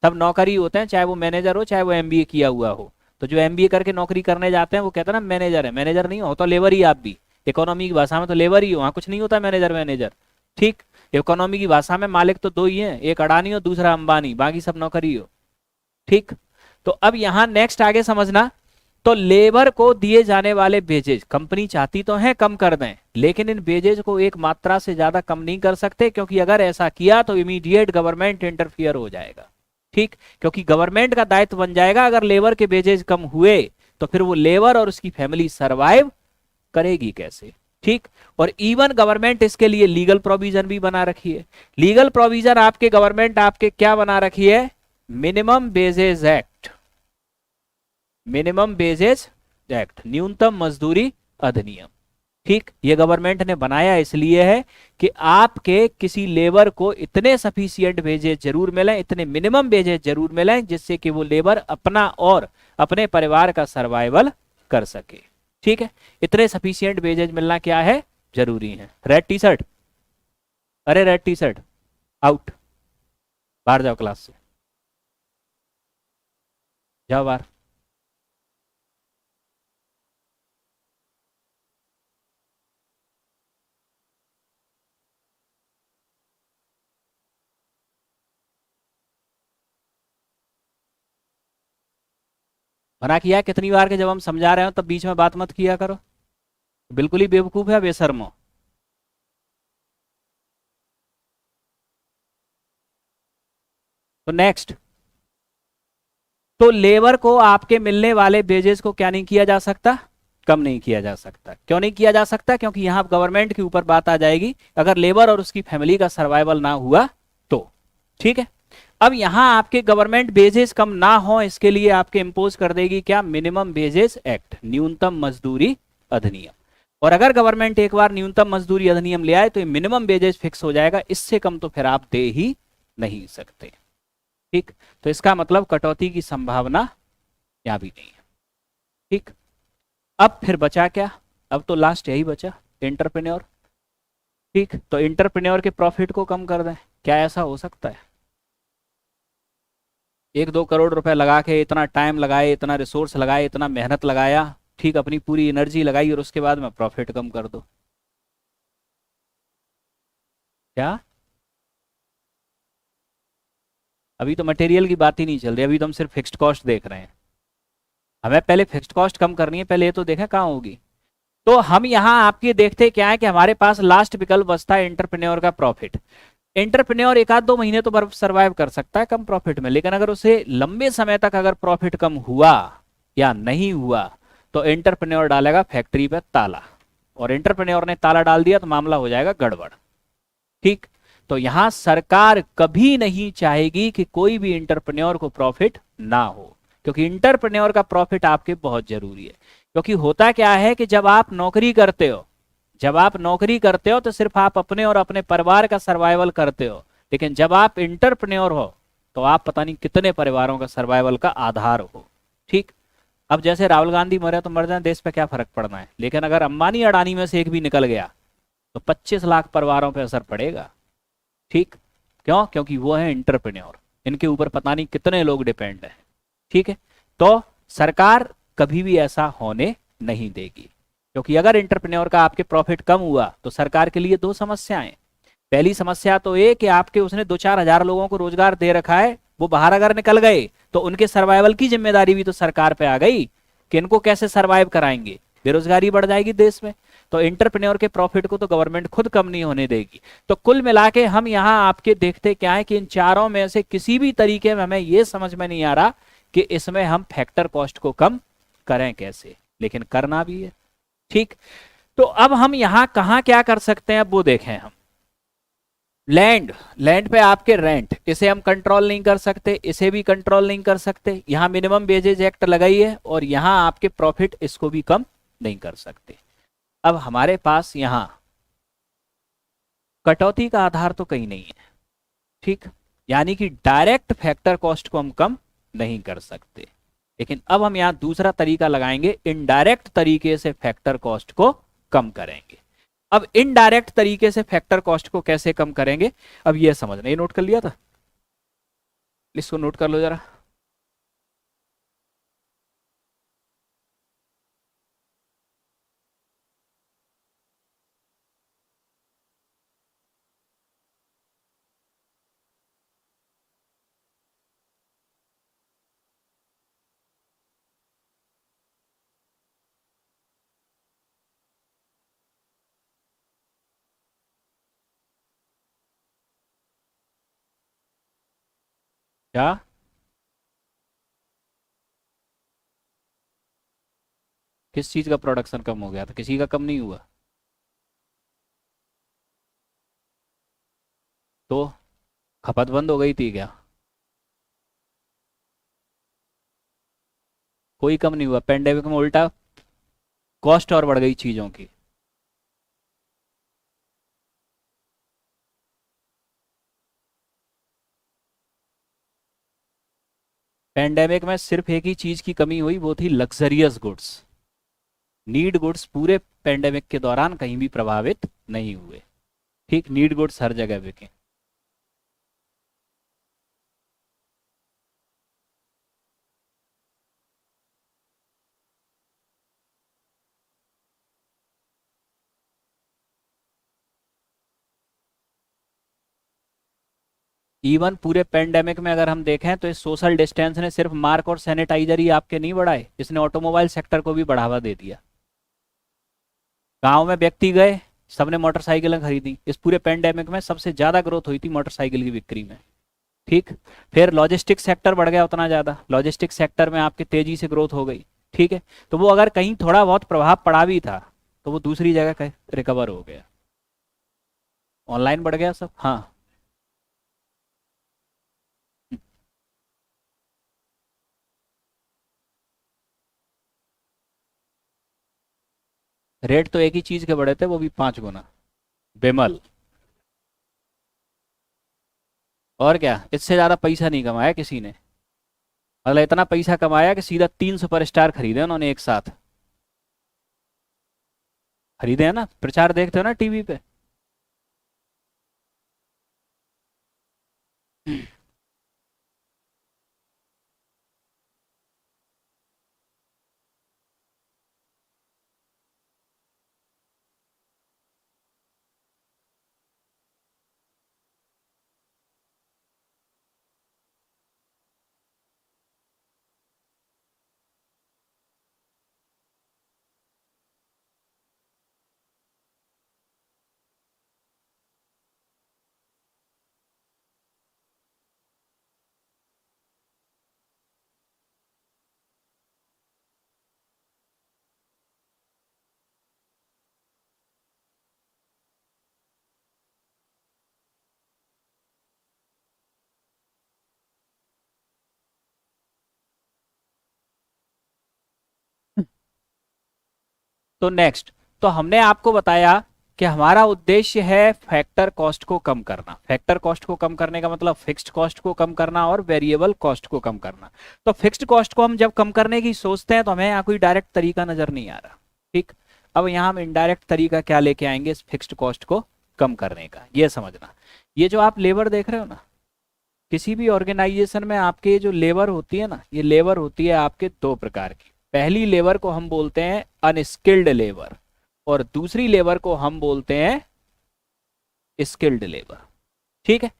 सब नौकरी होते हैं, चाहे वो मैनेजर हो चाहे वो एमबीए किया हुआ हो। तो जो एमबीए करके नौकरी करने जाते हैं वो कहते हैं ना मैनेजर है, मैनेजर नहीं हो तो लेबर ही। आप भी इकोनॉमी की भाषा में तो लेबर ही हो, वहां कुछ नहीं होता मैनेजर मैनेजर, ठीक। इकोनॉमी की भाषा में मालिक तो दो ही हैं, एक अडानी और दूसरा अंबानी, बाकी सब नौकरी हो, ठीक। तो अब यहां नेक्स्ट आगे समझना, तो लेबर को दिए जाने वाले वेजेज कंपनी चाहती तो है कम कर दें, लेकिन इन वेजेज को एक मात्रा से ज्यादा कम नहीं कर सकते, क्योंकि अगर ऐसा किया तो इमीडिएट गवर्नमेंट इंटरफियर हो जाएगा, ठीक। क्योंकि गवर्नमेंट का दायित्व बन जाएगा, अगर लेबर के वेजेज कम हुए तो फिर वो लेबर और उसकी फैमिली सरवाइव करेगी कैसे, ठीक। और इवन गवर्नमेंट इसके लिए लीगल प्रोविजन भी बना रखी है। लीगल प्रोविजन आपके गवर्नमेंट आपके क्या बना रखी है? Minimum wages act, minimum wages act, न्यूनतम मजदूरी अधिनियम, ठीक। ये गवर्नमेंट ने बनाया इसलिए है कि आपके किसी लेबर को इतने सफिशिएंट वेजेज जरूर मिले, इतने मिनिमम वेजेज जरूर मिले, जिससे कि वो लेबर अपना और अपने परिवार का सर्वाइवल कर सके, ठीक है। इतने सफिशिएंट वेजेज मिलना क्या है? जरूरी है। रेड टी शर्ट, अरे रेड टी शर्ट आउट, बाहर जाओ क्लास से, जाओ बाहर। मना किया है कितनी बार के जब हम समझा रहे हो तब बीच में बात मत किया करो, बिल्कुल ही बेवकूफ है बेशर्म हो। तो नेक्स्ट, तो लेबर को आपके मिलने वाले वेजेस को क्या नहीं किया जा सकता? कम नहीं किया जा सकता। क्यों नहीं किया जा सकता? क्योंकि यहां गवर्नमेंट के ऊपर बात आ जाएगी, अगर लेबर और उसकी फैमिली का सर्वाइवल ना हुआ तो, ठीक है। अब यहां आपके गवर्नमेंट वेजेस कम ना हो, इसके लिए आपके इंपोज कर देगी क्या? मिनिमम वेजेस एक्ट, न्यूनतम मजदूरी अधिनियम। और अगर गवर्नमेंट एक बार न्यूनतम मजदूरी अधिनियम ले आए तो ये मिनिमम वेजेस फिक्स हो जाएगा, इससे कम तो फिर आप दे ही नहीं सकते, ठीक। तो इसका मतलब कटौती की संभावना यहां भी नहीं है, ठीक। अब फिर बचा क्या? अब तो लास्ट यही बचा, एंटरप्रेन्योर, ठीक। तो एंटरप्रेन्योर के प्रॉफिट को कम कर दें, क्या ऐसा हो सकता है? 1-2 करोड़ रुपए लगा के इतना टाइम लगाए, इतना रिसोर्स लगाए, इतना मेहनत लगाया, ठीक, अपनी पूरी एनर्जी लगाई, और उसके बाद में प्रॉफिट कम कर दो, क्या? अभी तो मटेरियल की बात ही नहीं चल रही, अभी तो हम सिर्फ फिक्स्ड कॉस्ट देख रहे हैं। हमें पहले फिक्स्ड कॉस्ट कम करनी है, पहले ये तो देखें कहाँ होगी। तो हम यहाँ आपके देखते क्या है कि हमारे पास लास्ट विकल्प बचता है एंटरप्रेन्योर का प्रॉफिट। एंटरप्रेन्योर 1-2 महीने तो सर्वाइव कर सकता है कम प्रॉफिट में, लेकिन अगर उसे लंबे समय तक अगर प्रॉफिट कम हुआ या नहीं हुआ तो एंटरप्रेन्योर डालेगा फैक्ट्री पे ताला, और एंटरप्रेन्योर ने ताला डाल दिया तो मामला हो जाएगा गड़बड़, ठीक। तो यहां सरकार कभी नहीं चाहेगी कि कोई भी एंटरप्रेन्योर को प्रॉफिट ना हो, क्योंकि एंटरप्रेन्योर का प्रॉफिट आपके बहुत जरूरी है। क्योंकि होता क्या है कि जब आप नौकरी करते हो, जब आप नौकरी करते हो तो सिर्फ आप अपने और अपने परिवार का सर्वाइवल करते हो, लेकिन जब आप एंटरप्रेन्योर हो तो आप पता नहीं कितने परिवारों का सर्वाइवल का आधार हो, ठीक। अब जैसे राहुल गांधी मरे तो मर जाए, देश पे क्या फर्क पड़ना है, लेकिन अगर अंबानी अडानी में से एक भी निकल गया तो 25 लाख परिवारों पर असर पड़ेगा, ठीक। क्यों? क्योंकि वो है एंटरप्रेन्योर, इनके ऊपर पता नहीं कितने लोग डिपेंड हैं, ठीक है। तो सरकार कभी भी ऐसा होने नहीं देगी, क्योंकि अगर एंटरप्रेन्योर का आपके प्रॉफिट कम हुआ तो सरकार के लिए 2 समस्याएं। पहली समस्या तो ये कि आपके उसने 2-4 हजार लोगों को रोजगार दे रखा है, वो बाहर अगर निकल गए तो उनके सर्वाइवल की जिम्मेदारी भी तो सरकार पे आ गई कि इनको कैसे सर्वाइव कराएंगे, बेरोजगारी बढ़ जाएगी देश में। तो एंटरप्रेन्योर के प्रॉफिट को तो गवर्नमेंट खुद कम नहीं होने देगी। तो कुल मिला के हम यहाँ आपके देखते क्या है कि इन चारों में से किसी भी तरीके में हमें ये समझ में नहीं आ रहा कि इसमें हम फैक्टर कॉस्ट को कम करें कैसे, लेकिन करना भी है। ठीक, तो अब हम यहाँ कहाँ क्या कर सकते हैं, अब वो देखें हम। लैंड, लैंड पे आपके रेंट, इसे हम कंट्रोल नहीं कर सकते, इसे भी कंट्रोल नहीं कर सकते। यहाँ मिनिमम वेजेज एक्ट लगाई है और यहाँ आपके प्रॉफिट, इसको भी कम नहीं कर सकते। अब हमारे पास यहाँ कटौती का आधार तो कहीं नहीं है। ठीक, यानी कि डायरेक्ट फैक्टर कॉस्ट को हम कम नहीं कर सकते, लेकिन अब हम यहाँ दूसरा तरीका लगाएंगे, इनडायरेक्ट तरीके से फैक्टर कॉस्ट को कम करेंगे। अब इनडायरेक्ट तरीके से फैक्टर कॉस्ट को कैसे कम करेंगे, अब ये समझना। ये नोट कर लिया था, इसको नोट कर लो जरा। क्या? किस चीज का प्रोडक्शन कम हो गया था? किसी का कम नहीं हुआ। तो खपत बंद हो गई थी क्या? कोई कम नहीं हुआ, पेंडेमिक में उल्टा कॉस्ट और बढ़ गई चीजों की। पेंडेमिक में सिर्फ एक ही चीज की कमी हुई, वो थी लग्जरियस गुड्स। नीड गुड्स पूरे पेंडेमिक के दौरान कहीं भी प्रभावित नहीं हुए। ठीक, नीड गुड्स हर जगह बिके। इवन पूरे पेंडेमिक में अगर हम देखें तो इस सोशल डिस्टेंस ने सिर्फ मार्क और सैनिटाइजर ही आपके नहीं बढ़ाए, इसने ऑटोमोबाइल सेक्टर को भी बढ़ावा दे दिया। गांव में व्यक्ति गए, सबने मोटरसाइकिलें खरीदी। इस पूरे पेंडेमिक में सबसे ज्यादा ग्रोथ हुई थी मोटरसाइकिल की बिक्री में। ठीक, फिर लॉजिस्टिक सेक्टर बढ़ गया उतना ज्यादा, लॉजिस्टिक सेक्टर में आपकी तेजी से ग्रोथ हो गई। ठीक है, तो वो अगर कहीं थोड़ा बहुत प्रभाव पड़ा भी था तो वो दूसरी जगह रिकवर हो गया, ऑनलाइन बढ़ गया सब। हाँ, रेट तो एक ही चीज के बढ़े थे, वो भी 5 गुना। बेमल। और क्या, इससे ज्यादा पैसा नहीं कमाया किसी ने। मतलब इतना पैसा कमाया कि सीधा 3 सुपरस्टार खरीदे उन्होंने एक साथ। खरीदे है ना, प्रचार देखते हो ना टीवी पे। तो नेक्स्ट, तो हमने आपको बताया कि हमारा उद्देश्य है फैक्टर कॉस्ट को कम करना। फैक्टर कॉस्ट को कम करने का मतलब फिक्स्ड कॉस्ट को कम करना और वेरिएबल कॉस्ट को कम करना। तो फिक्स्ड कॉस्ट को हम जब कम करने की सोचते हैं तो हमें यहाँ कोई डायरेक्ट तरीका नजर नहीं आ रहा। ठीक, अब यहाँ हम इनडायरेक्ट तरीका क्या लेके आएंगे इस फिक्स्ड कॉस्ट को कम करने का, ये समझना। ये जो आप लेबर देख रहे हो ना, किसी भी ऑर्गेनाइजेशन में आपके जो लेबर होती है ना, ये लेबर होती है आपके 2 प्रकार की। पहली लेबर को हम बोलते हैं अनस्किल्ड लेबर और दूसरी लेबर को हम बोलते हैं स्किल्ड लेबर। ठीक है,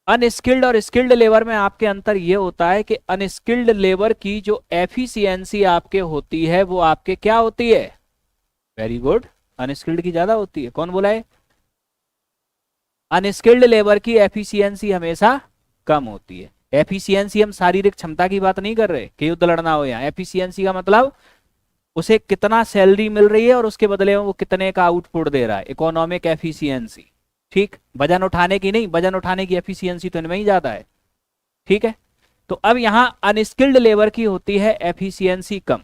अनस्किल्ड और स्किल्ड लेबर में आपके अंतर ये होता है कि अनस्किल्ड लेबर की जो एफिशिएंसी आपके होती है वो आपके क्या होती है, वेरी गुड, अनस्किल्ड की ज्यादा होती है। कौन बोला है? अनस्किल्ड लेबर की एफिशिएंसी हमेशा कम होती है। एफिशिएंसी हम शारीरिक क्षमता की बात नहीं कर रहे कि युद्ध लड़ना हो, यहाँ एफिशिएंसी का मतलब उसे कितना सैलरी मिल रही है और उसके बदले में वो कितने का आउटपुट दे रहा है, इकोनॉमिक एफिशिएंसी। ठीक, वजन उठाने की नहीं, वजन उठाने की एफिशिएंसी तो इनमें ही ज्यादा है। ठीक है, तो अब यहां अनस्किल्ड लेबर की होती है एफिशिएंसी कम।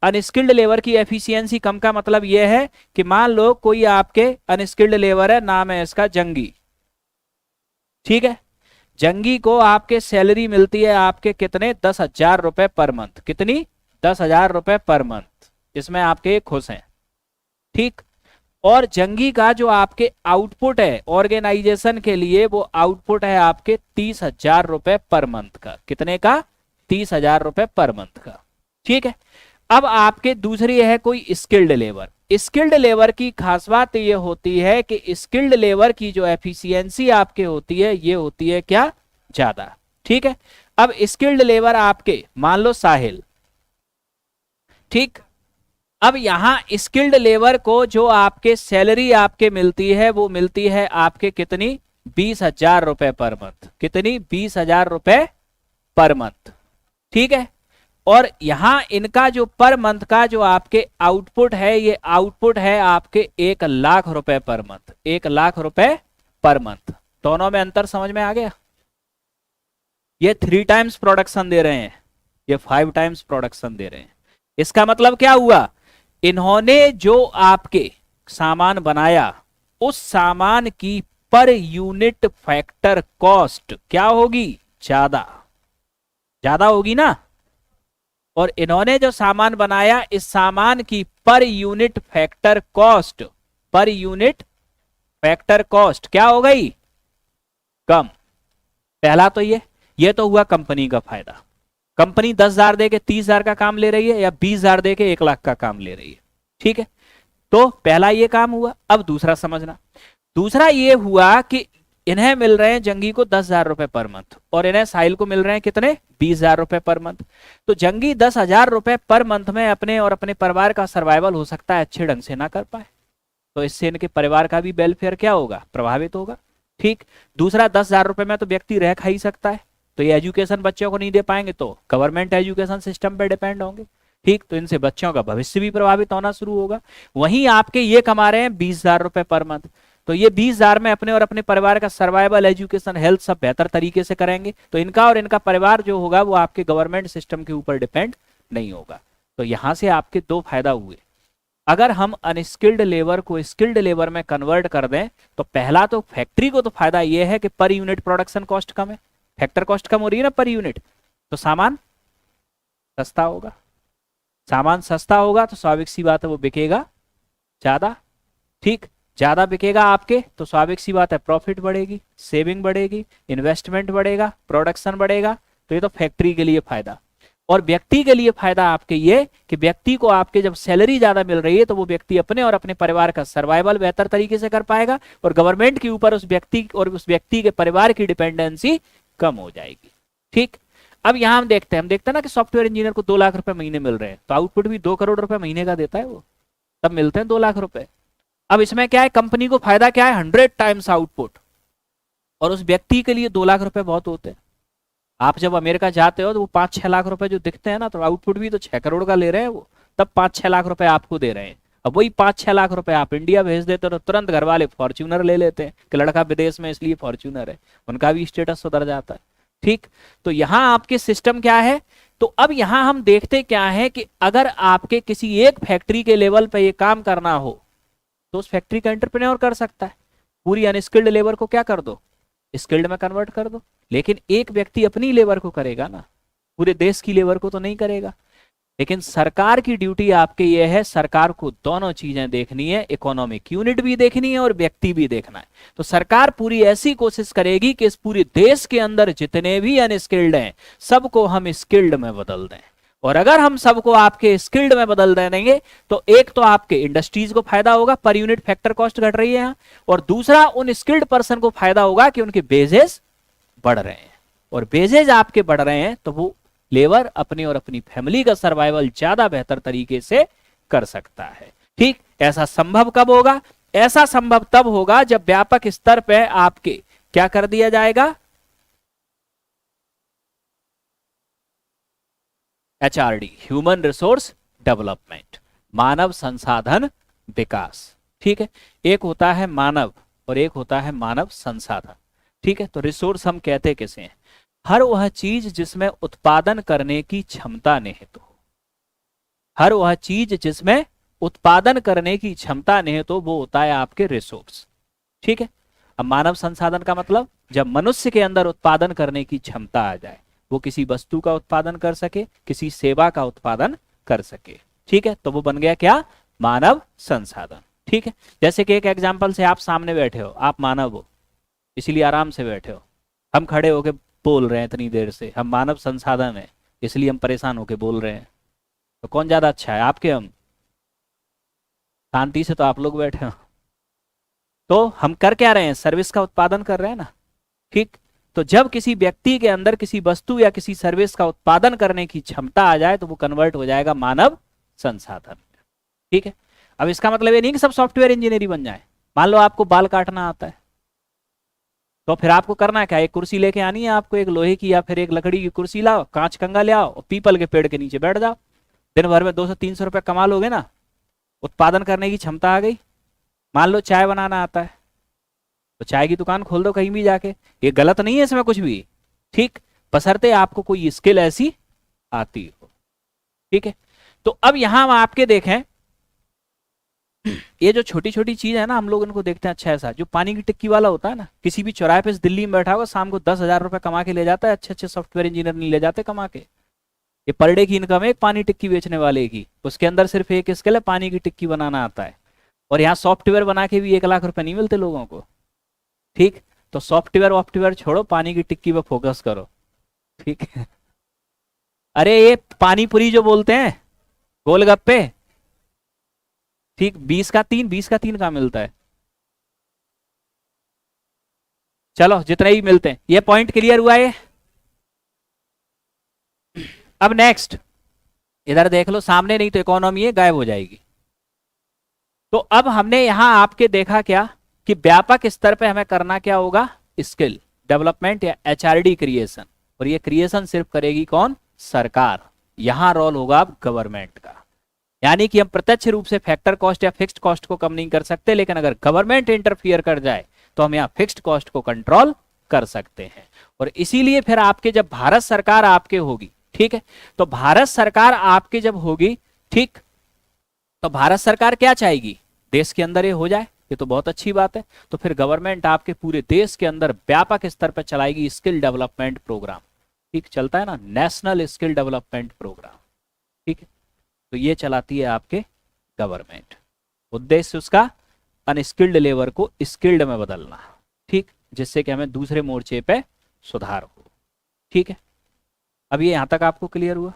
अनस्किल्ड लेबर की एफिशिएंसी कम का मतलब यह है कि मान लो कोई आपके अनस्किल्ड लेबर है, नाम है इसका जंगी। ठीक है, जंगी को आपके सैलरी मिलती है आपके कितने, 10,000 रुपए पर मंथ। कितनी? 10,000 रुपए पर मंथ। इसमें आपके खुश हैं। ठीक, और जंगी का जो आपके आउटपुट है ऑर्गेनाइजेशन के लिए, वो आउटपुट है आपके 30,000 रुपए पर मंथ का। कितने का? 30,000 रुपए पर मंथ का। ठीक है, अब आपके दूसरी है कोई स्किल्ड लेबर। स्किल्ड लेबर की खास बात ये होती है कि स्किल्ड लेबर की जो एफिशिएंसी आपके होती है ये होती है क्या, ज्यादा। ठीक है, अब स्किल्ड लेबर आपके मान लो साहिल। ठीक, अब यहां स्किल्ड लेबर को जो आपके सैलरी आपके मिलती है वो मिलती है आपके कितनी, 20,000 रुपए पर मंथ। कितनी? 20,000 रुपए पर मंथ। ठीक है, और यहां इनका जो पर मंथ का जो आपके आउटपुट है, ये आउटपुट है आपके 1,00,000 रुपए पर मंथ। 1,00,000 रुपए पर मंथ। दोनों में अंतर समझ में आ गया? ये 3 टाइम्स प्रोडक्शन दे रहे हैं, ये 5 टाइम्स प्रोडक्शन दे रहे हैं। इसका मतलब क्या हुआ, इन्होंने जो आपके सामान बनाया उस सामान की पर यूनिट फैक्टर कॉस्ट क्या होगी, ज्यादा। ज्यादा होगी ना। और इन्होंने जो सामान बनाया इस सामान की per unit factor cost, per unit factor cost क्या हो गई, कम। पहला तो ये तो हुआ कंपनी का फायदा। कंपनी 10,000 दे के 30,000 का काम ले रही है या 20,000 दे के 1,00,000 का काम ले रही है। ठीक है, तो पहला ये काम हुआ। अब दूसरा समझना, दूसरा ये हुआ कि इन्हें मिल रहे हैं जंगी को 10,000 रुपए पर मंथ और इन्हें साहिल को मिल रहे हैं कितने, 20,000 रुपए पर मंथ। तो जंगी 10,000 रुपए पर मंथ में अपने और अपने परिवार का सर्वाइवल हो सकता है अच्छे ढंग से ना कर पाए, तो इससे इनके परिवार का भी वेलफेयर क्या होगा, प्रभावित होगा। ठीक, दूसरा 10,000 रुपए में तो व्यक्ति रह खा ही सकता है, तो ये एजुकेशन बच्चों को नहीं दे पाएंगे तो गवर्नमेंट एजुकेशन सिस्टम पे डिपेंड होंगे। ठीक, तो इनसे बच्चों का भविष्य भी प्रभावित होना शुरू होगा। वहीं आपके ये कमा रहे हैं 20,000 रुपए पर मंथ, तो ये 20,000 में अपने और अपने परिवार का सर्वाइवल, एजुकेशन, हेल्थ सब बेहतर तरीके से करेंगे, तो इनका और इनका परिवार जो होगा वो आपके गवर्नमेंट सिस्टम के ऊपर डिपेंड नहीं होगा। तो यहां से आपके 2 फायदा हुए। अगर हम अनस्किल्ड लेबर को स्किल्ड लेबर में कन्वर्ट कर दें तो पहला तो फैक्ट्री को तो फायदा यह है कि पर यूनिट प्रोडक्शन कॉस्ट कम है, फैक्टर कॉस्ट कम हो रही है ना पर यूनिट, तो सामान सस्ता होगा। सामान सस्ता होगा तो स्वाभाविक सी बात है वो बिकेगा ज्यादा। ठीक, ज्यादा बिकेगा आपके तो स्वाभाविक सी बात है प्रॉफिट बढ़ेगी, सेविंग बढ़ेगी, इन्वेस्टमेंट बढ़ेगा, प्रोडक्शन बढ़ेगा। तो ये तो फैक्ट्री के लिए फायदा। और व्यक्ति के लिए फायदा आपके ये कि व्यक्ति को आपके जब सैलरी ज्यादा मिल रही है तो वो व्यक्ति अपने और अपने परिवार का सर्वाइवल बेहतर तरीके से कर पाएगा और गवर्नमेंट के ऊपर उस व्यक्ति और उस व्यक्ति के परिवार की डिपेंडेंसी कम हो जाएगी। ठीक, अब यहां हम देखते हैं ना कि सॉफ्टवेयर इंजीनियर को 2 लाख रुपए महीने मिल रहे हैं, तो आउटपुट भी 2 करोड़ रुपए महीने का देता है वो, तब मिलते हैं 2 लाख रुपए। अब इसमें क्या है, कंपनी को फायदा क्या है, 100 टाइम्स आउटपुट, और उस व्यक्ति के लिए 2 लाख रुपए बहुत होते हैं। आप जब अमेरिका जाते हो तो वो 5-6 लाख रुपए जो दिखते हैं ना, तो आउटपुट भी तो 6 करोड़ का ले रहे हैं वो, तब 5-6 लाख रुपए आपको दे रहे हैं। अब वही 5-6 लाख रुपए आप इंडिया भेज देते हो तो तुरंत घर वाले फॉर्च्यूनर ले लेते हैं कि लड़का विदेश में इसलिए फॉर्च्यूनर है, उनका भी स्टेटस सुधर जाता है। ठीक, तो यहां आपके सिस्टम क्या है, तो अब यहां हम देखते क्या है कि अगर आपके किसी एक फैक्ट्री के लेवल पे ये काम करना हो तो उस फैक्ट्री का एंटरप्रेन्योर कर सकता है। पूरी अनस्किल्ड लेबर को क्या कर दो, स्किल्ड में कन्वर्ट कर दो। लेकिन एक व्यक्ति अपनी लेबर को करेगा ना, पूरे देश की लेबर को तो नहीं करेगा। लेकिन सरकार की ड्यूटी आपके ये है, सरकार को दोनों चीजें देखनी है, इकोनॉमिक यूनिट भी देखनी है और व्यक्ति भी देखना है। तो सरकार पूरी ऐसी कोशिश करेगी कि इस पूरे देश के अंदर जितने भी अनस्किल्ड हैं सबको हम स्किल्ड में बदल दें और अगर हम सबको आपके स्किल्ड में बदल देंगे तो एक तो आपके इंडस्ट्रीज को फायदा होगा, पर यूनिट फैक्टर कॉस्ट घट रही है यहाँ, और दूसरा उन स्किल्ड पर्सन को फायदा होगा कि उनके बेजेस बढ़ रहे हैं, और बेजेस आपके बढ़ रहे हैं तो वो लेबर अपने और अपनी फैमिली का सर्वाइवल ज्यादा बेहतर तरीके से कर सकता है। ठीक, ऐसा संभव कब होगा? ऐसा संभव तब होगा जब व्यापक स्तर पे आपके क्या कर दिया जाएगा? HRD, ह्यूमन रिसोर्स डेवलपमेंट, मानव संसाधन विकास। ठीक है, एक होता है मानव और एक होता है मानव संसाधन। ठीक है, तो रिसोर्स हम कहते किसे हैं? हर वह चीज जिसमें उत्पादन करने की क्षमता निहित हो, हर वह चीज जिसमें उत्पादन करने की क्षमता निहित हो, वो होता है आपके रिसोर्स। ठीक है, अब मानव संसाधन का मतलब जब मनुष्य के अंदर उत्पादन करने की क्षमता आ जाए, वो किसी वस्तु का उत्पादन कर सके, किसी सेवा का उत्पादन कर सके। ठीक है, तो वो बन गया क्या? मानव संसाधन। ठीक है, जैसे कि एक एग्जांपल से, आप सामने बैठे हो, आप मानव हो इसलिए आराम से बैठे हो, हम खड़े होके बोल रहे हैं इतनी देर से, हम मानव संसाधन है इसलिए हम परेशान होके बोल रहे हैं। तो कौन ज्यादा अच्छा है, आपके हम? शांति से तो आप लोग बैठे हो। तो हम कर क्या रहे हैं? सर्विस का उत्पादन कर रहे हैं ना। ठीक, तो जब किसी व्यक्ति के अंदर किसी वस्तु या किसी सर्विस का उत्पादन करने की क्षमता आ जाए तो वो कन्वर्ट हो जाएगा मानव संसाधन। ठीक है, अब इसका मतलब ये नहीं कि सब सॉफ्टवेयर इंजीनियर ही बन जाए। मान लो आपको बाल काटना आता है, तो फिर आपको करना क्या? एक कुर्सी लेके आनी है आपको, एक लोहे की या फिर एक लकड़ी की कुर्सी लाओ, कांच कंगा ले आओ और पीपल के पेड़ के नीचे बैठ जाओ, दिन भर में 200-300 रुपये कमा लोगे ना, उत्पादन करने की क्षमता आ गई। मान लो चाय बनाना आता है, तो चाय की दुकान खोल दो कहीं भी जाके, ये गलत नहीं है इसमें कुछ भी। ठीक, बशर्ते आपको कोई स्किल ऐसी आती हो। ठीक है, तो अब यहां हम आपके देखें, ये जो छोटी छोटी चीज है ना, हम लोग इनको देखते हैं अच्छा ऐसा, जो पानी की टिक्की वाला होता है ना, किसी भी चौराहे पे दिल्ली में बैठा होगा, शाम को 10,000 रुपए कमा के ले जाता है, अच्छे अच्छे सॉफ्टवेयर इंजीनियर नहीं ले जाते कमा के। ये पर डे की इनकम है एक पानी टिक्की बेचने वाले की, उसके अंदर सिर्फ एक स्किल है, पानी की टिक्की बनाना आता है, और यहाँ सॉफ्टवेयर बना के भी 1 लाख रुपए नहीं मिलते लोगों को। ठीक, तो सॉफ्टवेयर छोड़ो, पानी की टिक्की पे फोकस करो। ठीक है, अरे ये पानी पूरी जो बोलते हैं, गोलगप्पे, ठीक, 20 का 3 कहाँ मिलता है? चलो जितने ही मिलते हैं, ये पॉइंट क्लियर हुआ है। अब नेक्स्ट इधर देख लो सामने, नहीं तो इकोनॉमी है गायब हो जाएगी। तो अब हमने यहां आपके देखा क्या कि व्यापक स्तर पे हमें करना क्या होगा? स्किल डेवलपमेंट या HRD क्रिएशन, और ये क्रिएशन सिर्फ करेगी कौन? सरकार। यहां रोल होगा अब गवर्नमेंट का। यानी कि हम प्रत्यक्ष रूप से फैक्टर कॉस्ट या फिक्स्ड कॉस्ट को कम नहीं कर सकते, लेकिन अगर गवर्नमेंट इंटरफियर कर जाए तो हम यहाँ फिक्स्ड कॉस्ट को कंट्रोल कर सकते हैं। और इसीलिए फिर आपके जब भारत सरकार आपके होगी, ठीक है, तो भारत सरकार आपके जब होगी, ठीक, तो भारत सरकार क्या चाहेगी? देश के अंदर ये हो जाए, ये तो बहुत अच्छी बात है। तो फिर गवर्नमेंट आपके पूरे देश के अंदर व्यापक स्तर पर चलाएगी स्किल डेवलपमेंट प्रोग्राम। ठीक, चलता है ना नेशनल स्किल डेवलपमेंट प्रोग्राम। ठीक है, तो ये चलाती है आपके गवर्नमेंट। उद्देश्य उसका अनस्किल्ड लेबर को स्किल्ड में बदलना, ठीक, जिससे कि हमें दूसरे मोर्चे पे सुधार हो। ठीक है, अब ये यहां तक आपको क्लियर हुआ?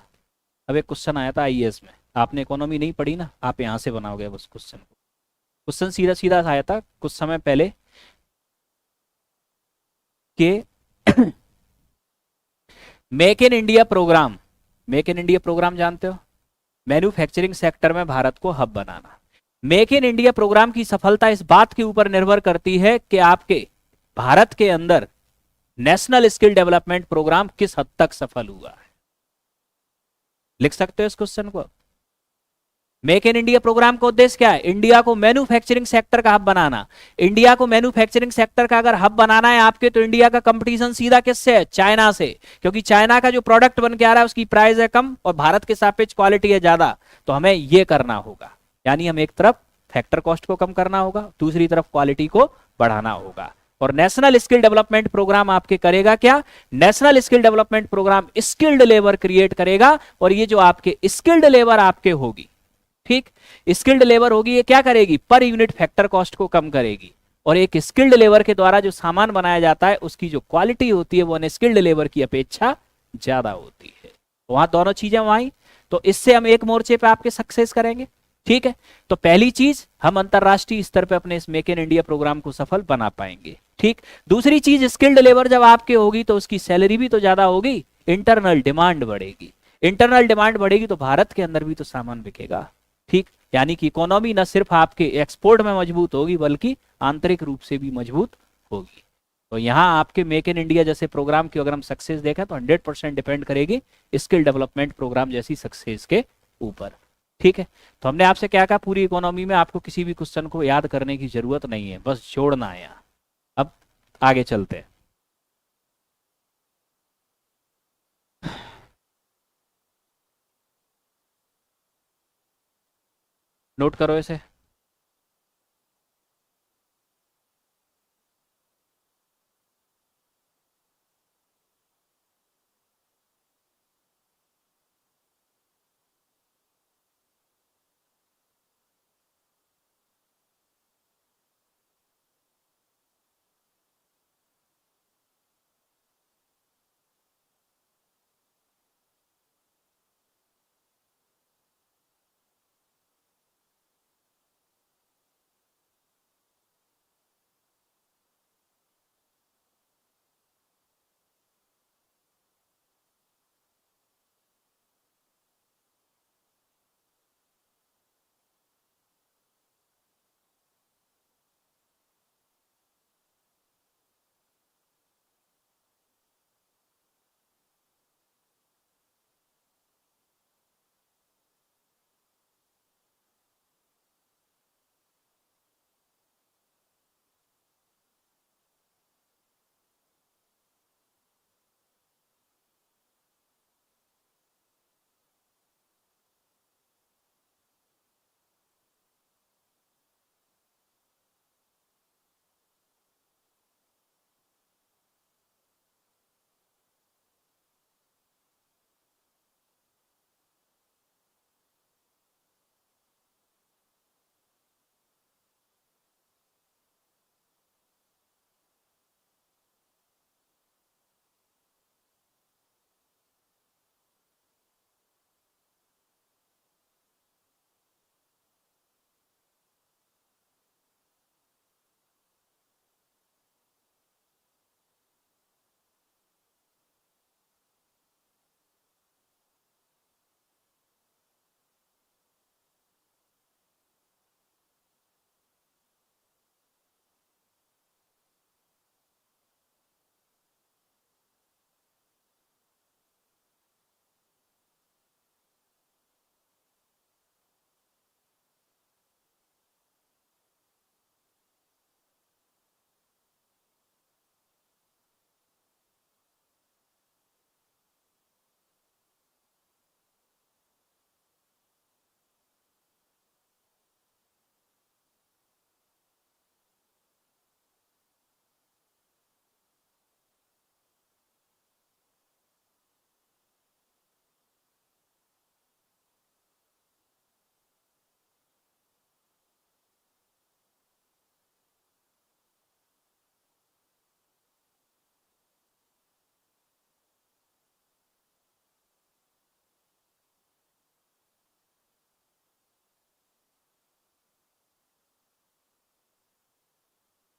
अब एक क्वेश्चन आया था IAS में, आपने इकोनॉमी नहीं पढ़ी ना, आप यहां से बनाओगे उस क्वेश्चन को। क्वेश्चन सीधा सीधा आया था कुछ समय पहले कि make in India programme, make in India programme जानते हो? मैन्युफैक्चरिंग सेक्टर में भारत को हब बनाना। मेक इन इंडिया प्रोग्राम की सफलता इस बात के ऊपर निर्भर करती है कि आपके भारत के अंदर नेशनल स्किल डेवलपमेंट प्रोग्राम किस हद तक सफल हुआ है। लिख सकते हो इस क्वेश्चन को? मेक इन इंडिया प्रोग्राम का उद्देश्य क्या है? इंडिया को मैन्युफैक्चरिंग सेक्टर का हब बनाना। इंडिया को मैन्युफैक्चरिंग सेक्टर का अगर हब बनाना है आपके, तो इंडिया का कंपटीशन सीधा किससे है? चाइना से, क्योंकि चाइना का जो प्रोडक्ट बन के आ रहा है उसकी प्राइस है कम और भारत के सापेक्ष क्वालिटी है ज्यादा। तो हमें ये करना होगा, यानी हम एक तरफ फैक्टर कॉस्ट को कम करना होगा, दूसरी तरफ क्वालिटी को बढ़ाना होगा। और नेशनल स्किल डेवलपमेंट प्रोग्राम आपके करेगा क्या? National skill development programme skilled labour create करेगा, और ये जो आपके स्किल्ड लेबर आपके होगी, ठीक, स्किल्ड लेबर होगी, ये क्या करेगी? पर यूनिट फैक्टर कॉस्ट को कम करेगी। और एक स्किल्ड लेबर के द्वारा जो सामान बनाया जाता है उसकी जो क्वालिटी होती है वो अनस्किल्ड लेबर की अपेक्षा ज्यादा होती है। वहां दोनों चीजें वहां आई, तो इससे हम एक मोर्चे पे आपके सक्सेस करेंगे। ठीक है, तो पहली चीज हम अंतरराष्ट्रीय स्तर पे अपने इस मेक इन इंडिया प्रोग्राम को सफल बना पाएंगे। ठीक, दूसरी चीज स्किल्ड लेबर जब आपके होगी तो उसकी सैलरी भी तो ज्यादा होगी, इंटरनल डिमांड बढ़ेगी। इंटरनल डिमांड बढ़ेगी तो भारत के अंदर भी तो सामान बिकेगा। ठीक, यानी कि इकोनॉमी न सिर्फ आपके एक्सपोर्ट में मजबूत होगी बल्कि आंतरिक रूप से भी मजबूत होगी। तो यहाँ आपके मेक इन इंडिया जैसे प्रोग्राम की अगर हम सक्सेस देखें तो 100% डिपेंड करेगी स्किल डेवलपमेंट प्रोग्राम जैसी सक्सेस के ऊपर। ठीक है, तो हमने आपसे क्या कहा, पूरी इकोनॉमी में आपको किसी भी क्वेश्चन को याद करने की जरूरत नहीं है, बस जोड़ना है यहाँ। अब आगे चलते हैं। नोट करो इसे।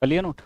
चलिए नोट।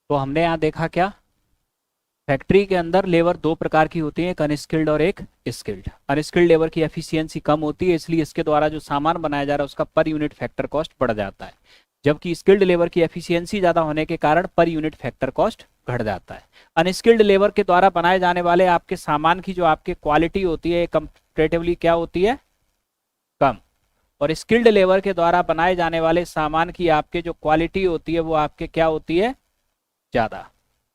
तो हमने यहाँ देखा क्या, फैक्ट्री के अंदर लेबर दो प्रकार की होती है, एक अनस्किल्ड और एक स्किल्ड। अनस्किल्ड लेबर की एफिशिएंसी कम होती है, इसलिए इसके द्वारा जो सामान बनाया जा रहा है उसका पर यूनिट फैक्टर कॉस्ट बढ़ जाता है, जबकि स्किल्ड लेबर की एफिशिएंसी ज्यादा होने के कारण पर यूनिट फैक्टर कॉस्ट घट जाता है। अनस्किल्ड लेबर के द्वारा बनाए जाने वाले आपके सामान की जो आपकी क्वालिटी होती है कंपैरेटिवली क्या होती है, कम, और स्किल्ड लेबर के द्वारा बनाए जाने वाले सामान की आपके जो क्वालिटी होती है वो आपके क्या होती है, ज्यादा।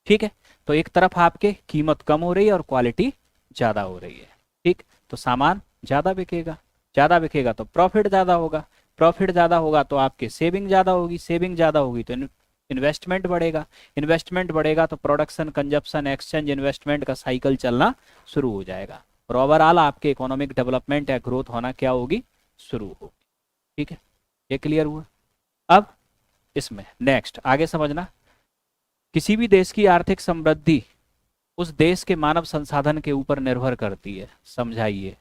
ठीक है, तो एक तरफ आपके कीमत कम हो रही है और क्वालिटी ज्यादा हो रही है। ठीक, तो सामान ज्यादा बिकेगा, ज्यादा बिकेगा तो प्रॉफिट ज्यादा होगा, प्रॉफिट ज्यादा होगा तो आपके सेविंग ज्यादा होगी, सेविंग ज्यादा होगी तो इन्वेस्टमेंट बढ़ेगा, इन्वेस्टमेंट बढ़ेगा तो प्रोडक्शन, कंजप्शन, एक्सचेंज, इन्वेस्टमेंट का साइकिल चलना शुरू हो जाएगा और ओवरऑल आपके इकोनॉमिक डेवलपमेंट या ग्रोथ होना क्या होगी, शुरू होगी। ठीक है, ये क्लियर हुआ। अब इसमें नेक्स्ट आगे समझना, किसी भी देश की आर्थिक समृद्धि उस देश के मानव संसाधन के ऊपर निर्भर करती है। समझाइए,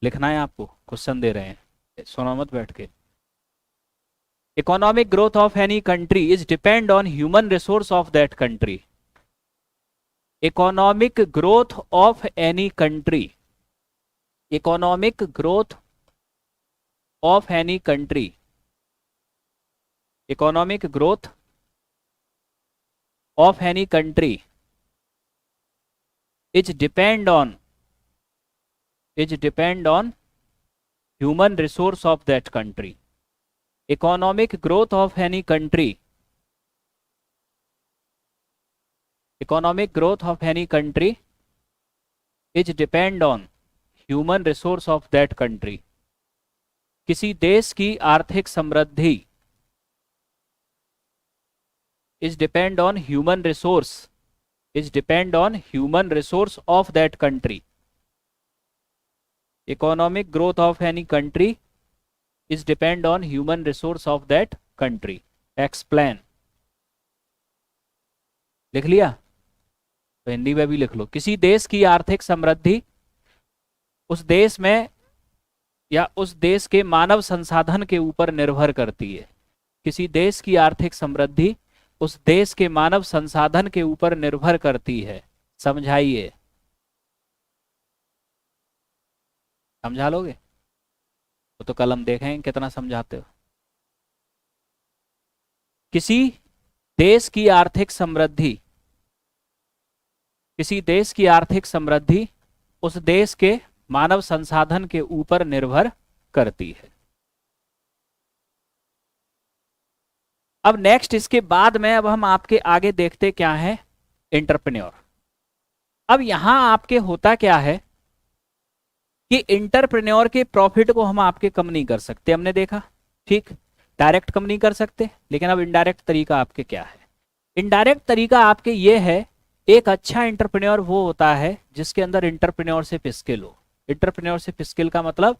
लिखना है आपको, क्वेश्चन दे रहे हैं, सुनो मत बैठ के। Economic growth of any country is depend on human resource of that country. Economic growth of any country, economic growth of any country, economic growth of any country is depend on human resource of that country. Economic growth of any country, economic growth of any country is depend on human resource of that country. किसी देश की आर्थिक समृद्धि is depend on human resource, is depend on human resource of that country. Economic growth of any country is depend on human resource of that country. Explain. लिख लिया तो हिंदी में भी लिख लो। किसी देश की आर्थिक समृद्धि उस देश में या उस देश के मानव संसाधन के ऊपर निर्भर करती है। किसी देश की आर्थिक समृद्धि उस देश के मानव संसाधन के ऊपर निर्भर करती है। समझाइए, समझा लोगे तो कलम देखें कितना समझाते हो। किसी देश की आर्थिक समृद्धि, किसी देश की आर्थिक समृद्धि उस देश के मानव संसाधन के ऊपर निर्भर करती है। अब नेक्स्ट इसके बाद में अब हम आपके आगे देखते क्या है, एंटरप्रेन्योर। अब यहां आपके होता क्या है कि इंटरप्रेन्योर के प्रॉफिट को हम आपके कम नहीं कर सकते, हमने देखा। ठीक, डायरेक्ट कम नहीं कर सकते, लेकिन अब इनडायरेक्ट तरीका आपके क्या है। इनडायरेक्ट तरीका आपके ये है, एक अच्छा इंटरप्रेन्योर वो होता है जिसके अंदर इंटरप्रेन्योरशिप स्किल हो। इंटरप्रेन्योरशिप स्किल का मतलब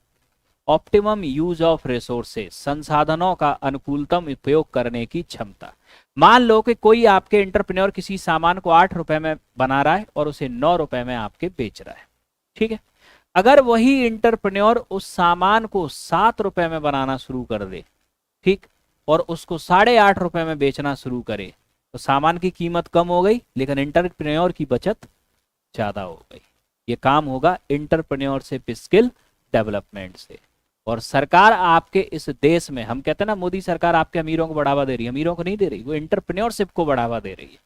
ऑप्टिमम यूज ऑफ रिसोर्सेज, संसाधनों का अनुकूलतम उपयोग करने की क्षमता। मान लो कि कोई आपके इंटरप्रेन्योर किसी सामान को 8 रुपए में बना रहा है और उसे 9 रुपए में आपके बेच रहा है। ठीक है, अगर वही इंटरप्रेन्योर उस सामान को 7 रुपए में बनाना शुरू कर दे, ठीक, और उसको 8.5 रुपए में बेचना शुरू करे, तो सामान की कीमत कम हो गई लेकिन इंटरप्रेन्योर की बचत ज्यादा हो गई। ये काम होगा इंटरप्रेन्योरशिप स्किल डेवलपमेंट से। और सरकार आपके इस देश में, हम कहते हैं ना मोदी सरकार आपके अमीरों को बढ़ावा दे रही है, अमीरों को नहीं दे रही, वो इंटरप्रेन्योरशिप को बढ़ावा दे रही है।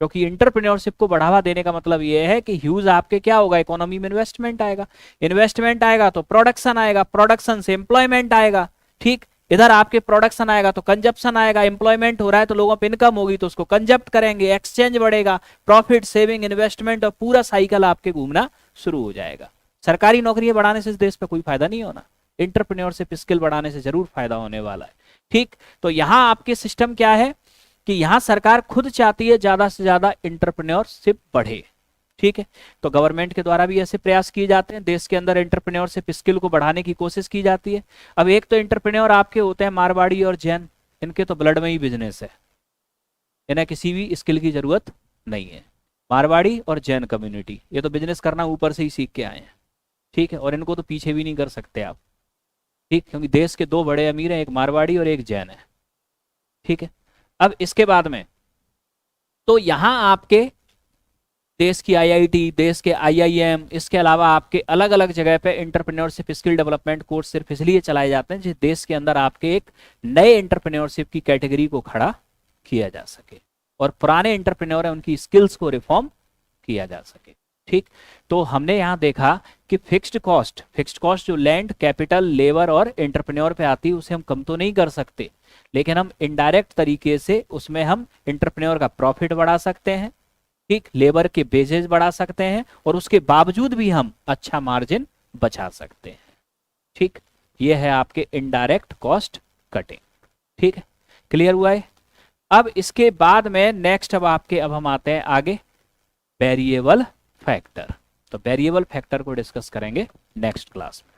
क्योंकि इंटरप्रेन्योरशिप को बढ़ावा देने का मतलब ये है कि ह्यूज आपके क्या होगा, इकोनॉमी में इन्वेस्टमेंट आएगा, इन्वेस्टमेंट आएगा तो प्रोडक्शन आएगा, प्रोडक्शन से एम्प्लॉयमेंट आएगा। ठीक, इधर आपके प्रोडक्शन आएगा तो कंजप्शन आएगा, एम्प्लॉयमेंट हो रहा है तो लोगों पे इनकम होगी तो उसको कंजप्ट करेंगे, एक्सचेंज बढ़ेगा, प्रॉफिट, सेविंग, इन्वेस्टमेंट और पूरा साइकिल आपके घूमना शुरू हो जाएगा। सरकारी नौकरियां बढ़ाने से इस देश पे कोई फायदा नहीं होना, इंटरप्रेन्योरशिप स्किल बढ़ाने से जरूर फायदा होने वाला है। ठीक, तो यहां आपके सिस्टम क्या है कि यहां सरकार खुद चाहती है ज्यादा से ज्यादा इंटरप्रेन्योरशिप बढ़े। ठीक है, तो गवर्नमेंट के द्वारा भी ऐसे प्रयास किए जाते हैं, देश के अंदर इंटरप्रेन्योरशिप स्किल को बढ़ाने की कोशिश की जाती है। अब एक तो इंटरप्रेन्योर आपके होते हैं मारवाड़ी और जैन, इनके तो ब्लड में ही बिजनेस है, इन्हें किसी भी स्किल की जरूरत नहीं है। मारवाड़ी और जैन कम्युनिटी ये तो बिजनेस करना ऊपर से ही सीख के आए हैं। ठीक है, और इनको तो पीछे भी नहीं कर सकते आप। ठीक, क्योंकि देश के दो बड़े अमीर हैं, एक मारवाड़ी और एक जैन है। ठीक है, अब इसके बाद में तो यहां आपके देश की आईआईटी, देश के आईआईएम, इसके अलावा आपके अलग अलग जगह पे एंटरप्रेन्योरशिप स्किल डेवलपमेंट कोर्स सिर्फ इसलिए चलाए जाते हैं जिस देश के अंदर आपके एक नए एंटरप्रेन्योरशिप की कैटेगरी को खड़ा किया जा सके और पुराने एंटरप्रेन्योर है उनकी स्किल्स को रिफॉर्म किया जा सके। ठीक, तो हमने यहाँ देखा कि फिक्स्ड कॉस्ट जो लैंड, कैपिटल, लेबर और एंटरप्रेन्योर पे आती है उसे हम कम तो नहीं कर सकते, लेकिन हम इनडायरेक्ट तरीके से उसमें हम एंटरप्रेन्योर का प्रॉफिट बढ़ा सकते हैं, ठीक, लेबर के बेजेस बढ़ा सकते हैं और उसके बावजूद भी हम अच्छा मार्जिन बचा सकते हैं। ठीक, ये है आपके इनडायरेक्ट कॉस्ट कटिंग। ठीक है, क्लियर हुआ है। अब इसके बाद में नेक्स्ट अब हम आते हैं आगे वेरिएबल फैक्टर। तो वेरिएबल फैक्टर को डिस्कस करेंगे नेक्स्ट क्लास में।